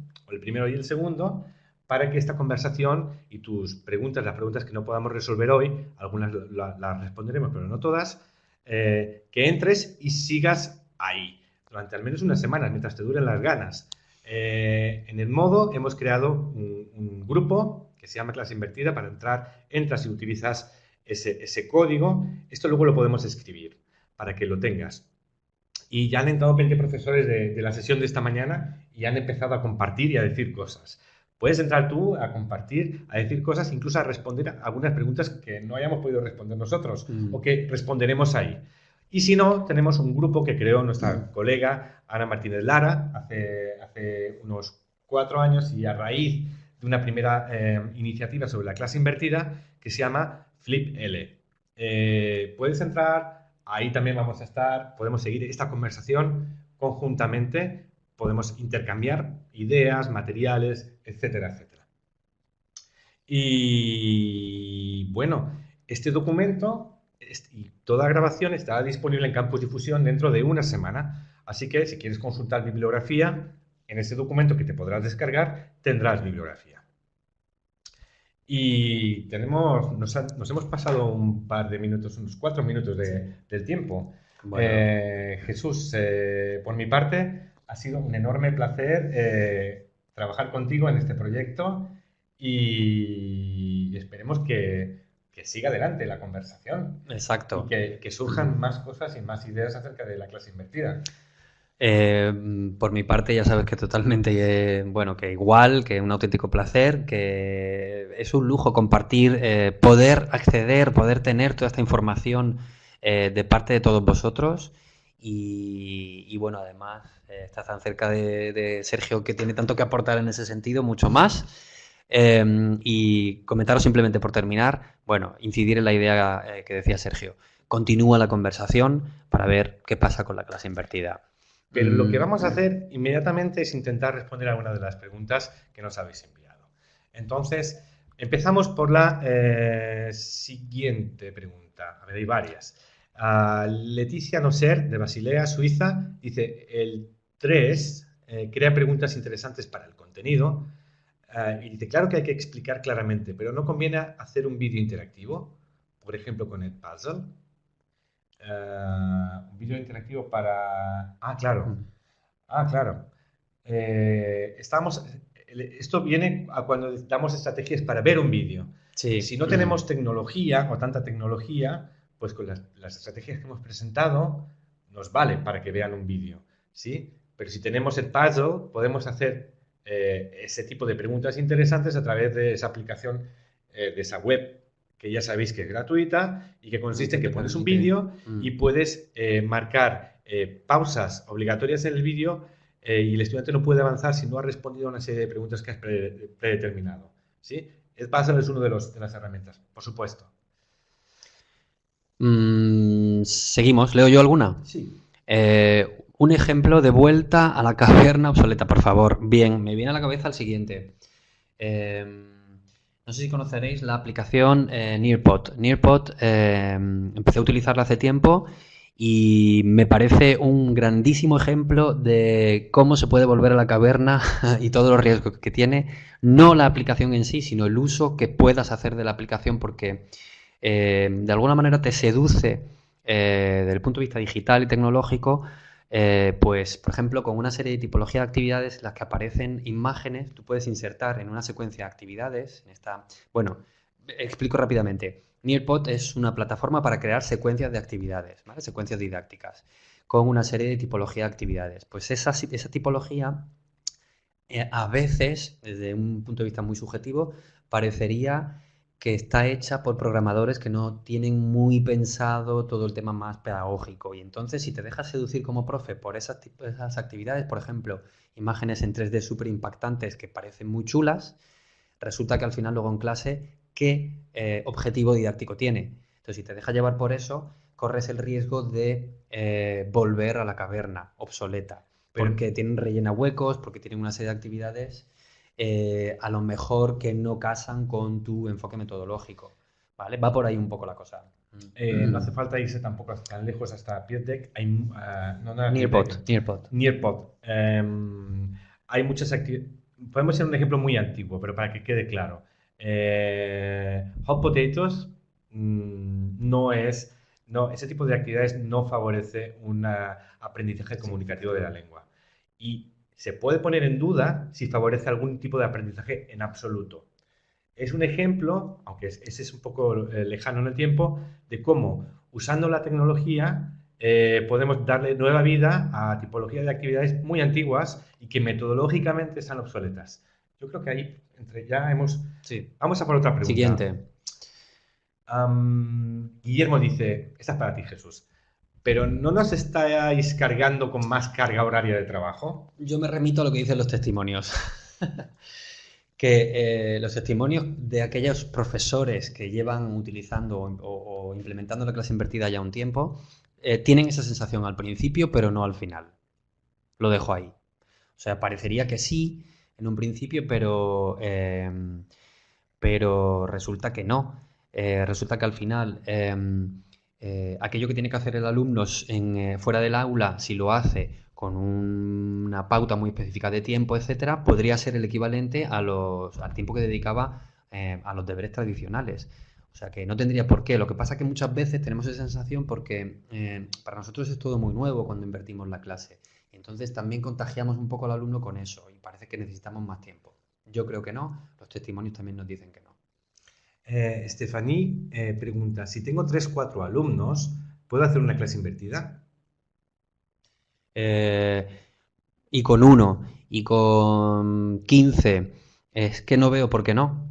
y el segundo, para que esta conversación y tus preguntas, las preguntas que no podamos resolver hoy, algunas las responderemos, pero no todas, que entres y sigas ahí durante al menos unas semanas, mientras te duren las ganas. En el modo hemos creado un grupo que se llama clase invertida. Para entrar, entras y utilizas ese código. Esto luego lo podemos escribir para que lo tengas. Y ya han entrado 20 profesores de la sesión de esta mañana y han empezado a compartir y a decir cosas. Puedes entrar tú a compartir, a decir cosas, incluso a responder a algunas preguntas que no hayamos podido responder nosotros o que responderemos ahí. Y si no, tenemos un grupo que creó nuestra colega Ana Martínez Lara hace unos 4 años, y a raíz de una primera iniciativa sobre la clase invertida que se llama FlipL. Puedes entrar, ahí también vamos a estar, podemos seguir esta conversación conjuntamente, podemos intercambiar ideas, materiales, etcétera, etcétera. Y bueno, este documento y toda grabación estará disponible en Campus Difusión dentro de una semana. Así que si quieres consultar bibliografía, en ese documento que te podrás descargar, tendrás bibliografía. Y nos hemos pasado un par de minutos, unos 4 minutos del tiempo. Bueno. Jesús, por mi parte, ha sido un enorme placer trabajar contigo en este proyecto y esperemos que siga adelante la conversación. Exacto. Y que surjan más cosas y más ideas acerca de la clase invertida. Por mi parte, ya sabes que totalmente, bueno, que igual, que un auténtico placer, que es un lujo compartir, poder acceder, poder tener toda esta información de parte de todos vosotros y bueno, además, estás tan cerca de Sergio, que tiene tanto que aportar en ese sentido, mucho más. Y comentaros simplemente por terminar, bueno, incidir en la idea que decía Sergio. Continúa la conversación para ver qué pasa con la clase invertida. Pero lo que vamos a hacer inmediatamente es intentar responder a alguna de las preguntas que nos habéis enviado. Entonces, empezamos por la siguiente pregunta. A ver, hay varias. Leticia Noser, de Basilea, Suiza, dice: el 3 crea preguntas interesantes para el contenido. Y dice: claro que hay que explicar claramente, pero ¿no conviene hacer un vídeo interactivo? Por ejemplo, con Edpuzzle. Un vídeo interactivo para... claro. Claro. Esto viene a cuando damos estrategias para ver un vídeo. Sí. Si no tenemos tecnología o tanta tecnología, pues con las estrategias que hemos presentado nos vale para que vean un vídeo, ¿sí? Pero si tenemos el puzzle, podemos hacer ese tipo de preguntas interesantes a través de esa aplicación, de esa web que ya sabéis que es gratuita y que consiste en que pones un vídeo y puedes marcar pausas obligatorias en el vídeo y el estudiante no puede avanzar si no ha respondido a una serie de preguntas que has predeterminado, ¿sí? El puzzle es una de las herramientas, por supuesto. Seguimos. ¿Leo yo alguna? Sí. Un ejemplo de vuelta a la caverna obsoleta, por favor. Bien, me viene a la cabeza el siguiente. No sé si conoceréis la aplicación Nearpod. Nearpod empecé a utilizarla hace tiempo y me parece un grandísimo ejemplo de cómo se puede volver a la caverna y todos los riesgos que tiene. No la aplicación en sí, sino el uso que puedas hacer de la aplicación, porque de alguna manera te seduce desde el punto de vista digital y tecnológico. Pues, por ejemplo, con una serie de tipología de actividades en las que aparecen imágenes, tú puedes insertar en una secuencia de actividades. Bueno, explico rápidamente. Nearpod es una plataforma para crear secuencias de actividades, ¿vale? Secuencias didácticas, con una serie de tipología de actividades. Pues esa tipología, a veces, desde un punto de vista muy subjetivo, parecería que está hecha por programadores que no tienen muy pensado todo el tema más pedagógico. Y entonces, si te dejas seducir como profe por esas actividades, por ejemplo, imágenes en 3D súper impactantes que parecen muy chulas, resulta que al final luego en clase, ¿qué objetivo didáctico tiene? Entonces, si te dejas llevar por eso, corres el riesgo de volver a la caverna obsoleta, porque tienen rellena huecos, porque tienen una serie de actividades a lo mejor que no casan con tu enfoque metodológico, ¿vale? Va por ahí un poco la cosa. No hace falta irse tampoco tan lejos hasta Peerdeck. Nearpod. Hay muchas actividades. Podemos ser un ejemplo muy antiguo, pero para que quede claro. Hot Potatoes ese tipo de actividades no favorece un aprendizaje comunicativo de la lengua. Y se puede poner en duda si favorece algún tipo de aprendizaje en absoluto. Es un ejemplo, aunque ese es un poco lejano en el tiempo, de cómo, usando la tecnología, podemos darle nueva vida a tipologías de actividades muy antiguas y que metodológicamente están obsoletas. Yo creo que ahí Sí. Vamos a por otra pregunta. Siguiente. Guillermo dice: esta es para ti, Jesús. ¿Pero no nos estáis cargando con más carga horaria de trabajo? Yo me remito a lo que dicen los testimonios. Que los testimonios de aquellos profesores que llevan utilizando o implementando la clase invertida ya un tiempo, tienen esa sensación al principio, pero no al final. Lo dejo ahí. O sea, parecería que sí en un principio, pero resulta que no. Resulta que al final aquello que tiene que hacer el alumno fuera del aula, si lo hace con una pauta muy específica de tiempo, etcétera, podría ser el equivalente al tiempo que dedicaba a los deberes tradicionales. O sea, que no tendría por qué. Lo que pasa es que muchas veces tenemos esa sensación porque para nosotros es todo muy nuevo cuando invertimos la clase. Entonces también contagiamos un poco al alumno con eso y parece que necesitamos más tiempo. Yo creo que no. Los testimonios también nos dicen que no. Stephanie pregunta: si tengo 3-4 alumnos, ¿puedo hacer una clase invertida? Y con 1 y con 15, es que no veo por qué no.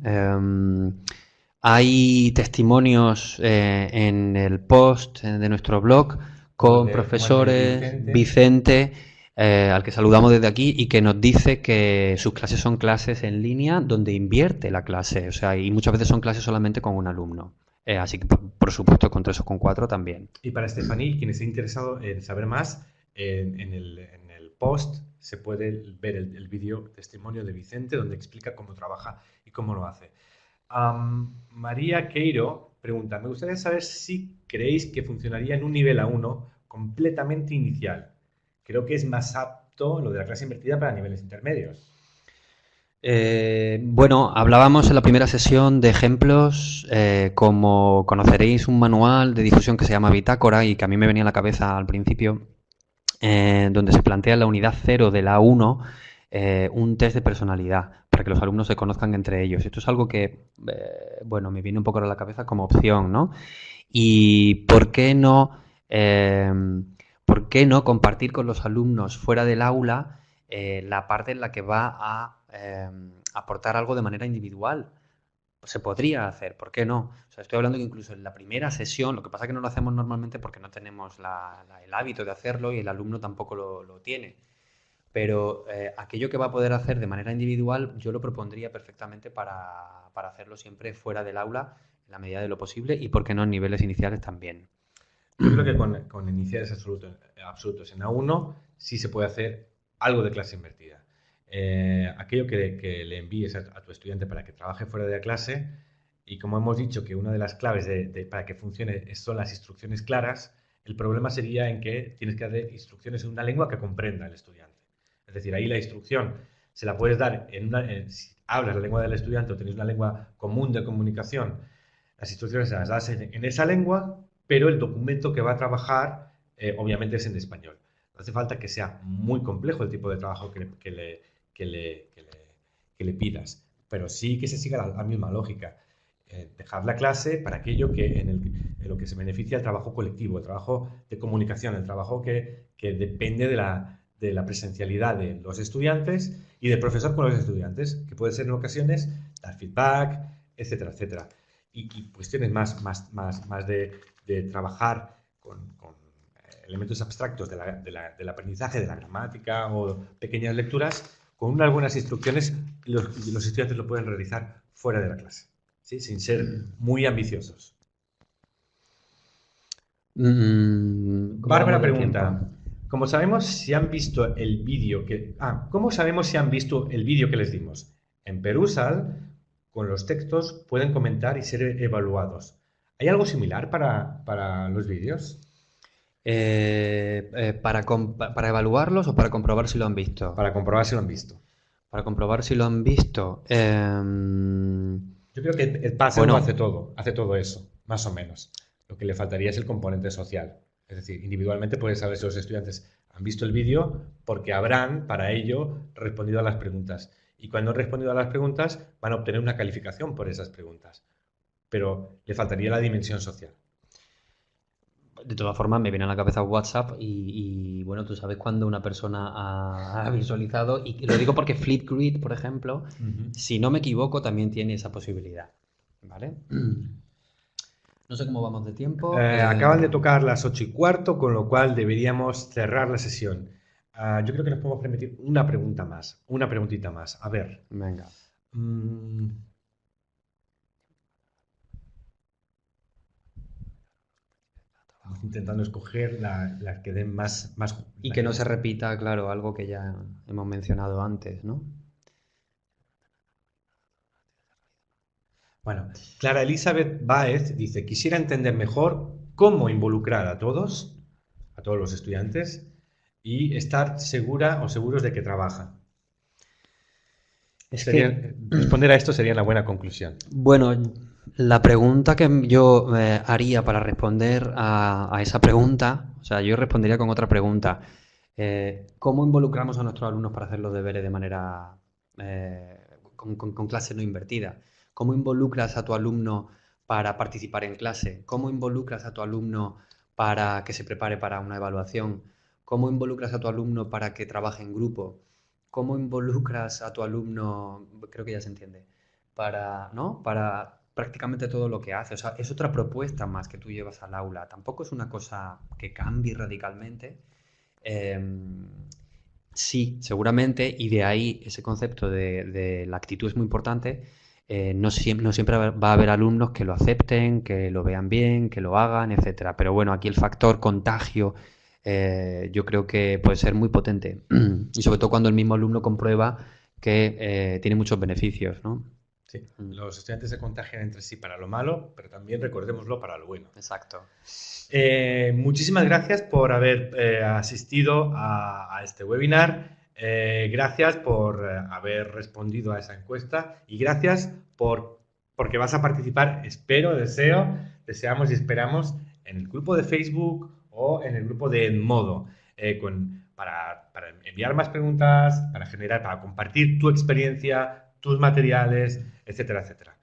Hay testimonios en el post de nuestro blog con profesores, Vicente, al que saludamos desde aquí y que nos dice que sus clases son clases en línea donde invierte la clase, o sea, y muchas veces son clases solamente con un alumno. Así que, por supuesto, con 3 o con 4 también. Y para Stephanie, quien esté interesado en saber más, en el post se puede ver el vídeo testimonio de Vicente donde explica cómo trabaja y cómo lo hace. María Queiro pregunta, me gustaría saber si creéis que funcionaría en un nivel A1 completamente inicial. Creo que es más apto lo de la clase invertida para niveles intermedios. Bueno, hablábamos en la primera sesión de ejemplos, como conoceréis un manual de difusión que se llama Bitácora y que a mí me venía a la cabeza al principio, donde se plantea en la unidad 0 de la A1 un test de personalidad para que los alumnos se conozcan entre ellos. Esto es algo que, bueno, me viene un poco a la cabeza como opción, ¿no? Y ¿por qué no compartir con los alumnos fuera del aula la parte en la que va a aportar algo de manera individual? Se podría hacer, ¿por qué no? O sea, estoy hablando que incluso en la primera sesión, lo que pasa es que no lo hacemos normalmente porque no tenemos el hábito de hacerlo y el alumno tampoco lo tiene. Pero aquello que va a poder hacer de manera individual, yo lo propondría perfectamente para hacerlo siempre fuera del aula, en la medida de lo posible, y por qué no en niveles iniciales también. Yo creo que con iniciales absolutos en A1 sí se puede hacer algo de clase invertida. Aquello que le envíes a tu estudiante para que trabaje fuera de la clase, y como hemos dicho que una de las claves para que funcione son las instrucciones claras, el problema sería en que tienes que hacer instrucciones en una lengua que comprenda el estudiante. Es decir, ahí la instrucción se la puedes dar si hablas la lengua del estudiante o tenéis una lengua común de comunicación, las instrucciones se las das en esa lengua, pero el documento que va a trabajar obviamente es en español. No hace falta que sea muy complejo el tipo de trabajo que le pidas, pero sí que se siga la misma lógica. Dejar la clase para aquello en lo que se beneficia el trabajo colectivo, el trabajo de comunicación, el trabajo que depende de la presencialidad de los estudiantes y del profesor con los estudiantes, que puede ser en ocasiones dar feedback, etcétera, etcétera. Y cuestiones más de trabajar con elementos abstractos del aprendizaje, de la gramática o pequeñas lecturas, con unas buenas instrucciones los estudiantes lo pueden realizar fuera de la clase, ¿sí? Sin ser muy ambiciosos. Bárbara pregunta, ¿cómo sabemos si han visto el vídeo ¿cómo sabemos si han visto el vídeo que les dimos? En Perusal, con los textos, pueden comentar y ser evaluados. ¿Hay algo similar para los vídeos? ¿Para evaluarlos o para comprobar si lo han visto? Para comprobar si lo han visto. Para comprobar si lo han visto. Yo creo que el Puzzle hace todo eso, más o menos. Lo que le faltaría es el componente social. Es decir, individualmente puedes saber si los estudiantes han visto el vídeo porque habrán, para ello, respondido a las preguntas. Y cuando han respondido a las preguntas, van a obtener una calificación por esas preguntas. Pero le faltaría la dimensión social. De todas formas, me viene a la cabeza WhatsApp y bueno, tú sabes cuando una persona ha visualizado, y lo digo porque Flipgrid, por ejemplo, si no me equivoco, también tiene esa posibilidad. ¿Vale? No sé cómo vamos de tiempo. Acaban de tocar las 8:15, con lo cual deberíamos cerrar la sesión. Yo creo que nos podemos permitir una preguntita más. A ver. Venga. Vamos intentando escoger la que den más... Y que no se repita, claro, algo que ya hemos mencionado antes, ¿no? Bueno, Clara Elizabeth Báez dice, quisiera entender mejor cómo involucrar a todos los estudiantes, y estar segura o seguros de que trabajan. Responder a esto sería la buena conclusión. Bueno, la pregunta que yo haría para responder a esa pregunta, o sea, yo respondería con otra pregunta. ¿Cómo involucramos a nuestros alumnos para hacer los deberes de manera con clase no invertida? ¿Cómo involucras a tu alumno para participar en clase? ¿Cómo involucras a tu alumno para que se prepare para una evaluación? ¿Cómo involucras a tu alumno para que trabaje en grupo? ¿Cómo involucras a tu alumno? Creo que ya se entiende. Para prácticamente todo lo que hace. O sea, es otra propuesta más que tú llevas al aula. Tampoco es una cosa que cambie radicalmente. Sí, seguramente, y de ahí ese concepto de la actitud es muy importante. No siempre va a haber alumnos que lo acepten, que lo vean bien, que lo hagan, etcétera. Pero bueno, aquí el factor contagio yo creo que puede ser muy potente. Y sobre todo cuando el mismo alumno comprueba que tiene muchos beneficios, ¿no? Sí, los estudiantes se contagian entre sí para lo malo, pero también recordémoslo para lo bueno. Exacto. Muchísimas gracias por haber asistido a este webinar. Gracias por haber respondido a esa encuesta y gracias porque vas a participar, espero, deseamos y esperamos en el grupo de Facebook o en el grupo de Enmodo para enviar más preguntas, para compartir tu experiencia, tus materiales, etcétera, etcétera.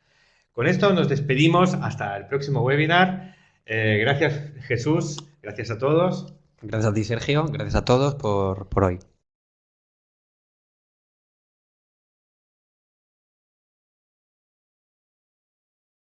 Con esto nos despedimos hasta el próximo webinar. Gracias, Jesús. Gracias a todos. Gracias a ti, Sergio. Gracias a todos por hoy.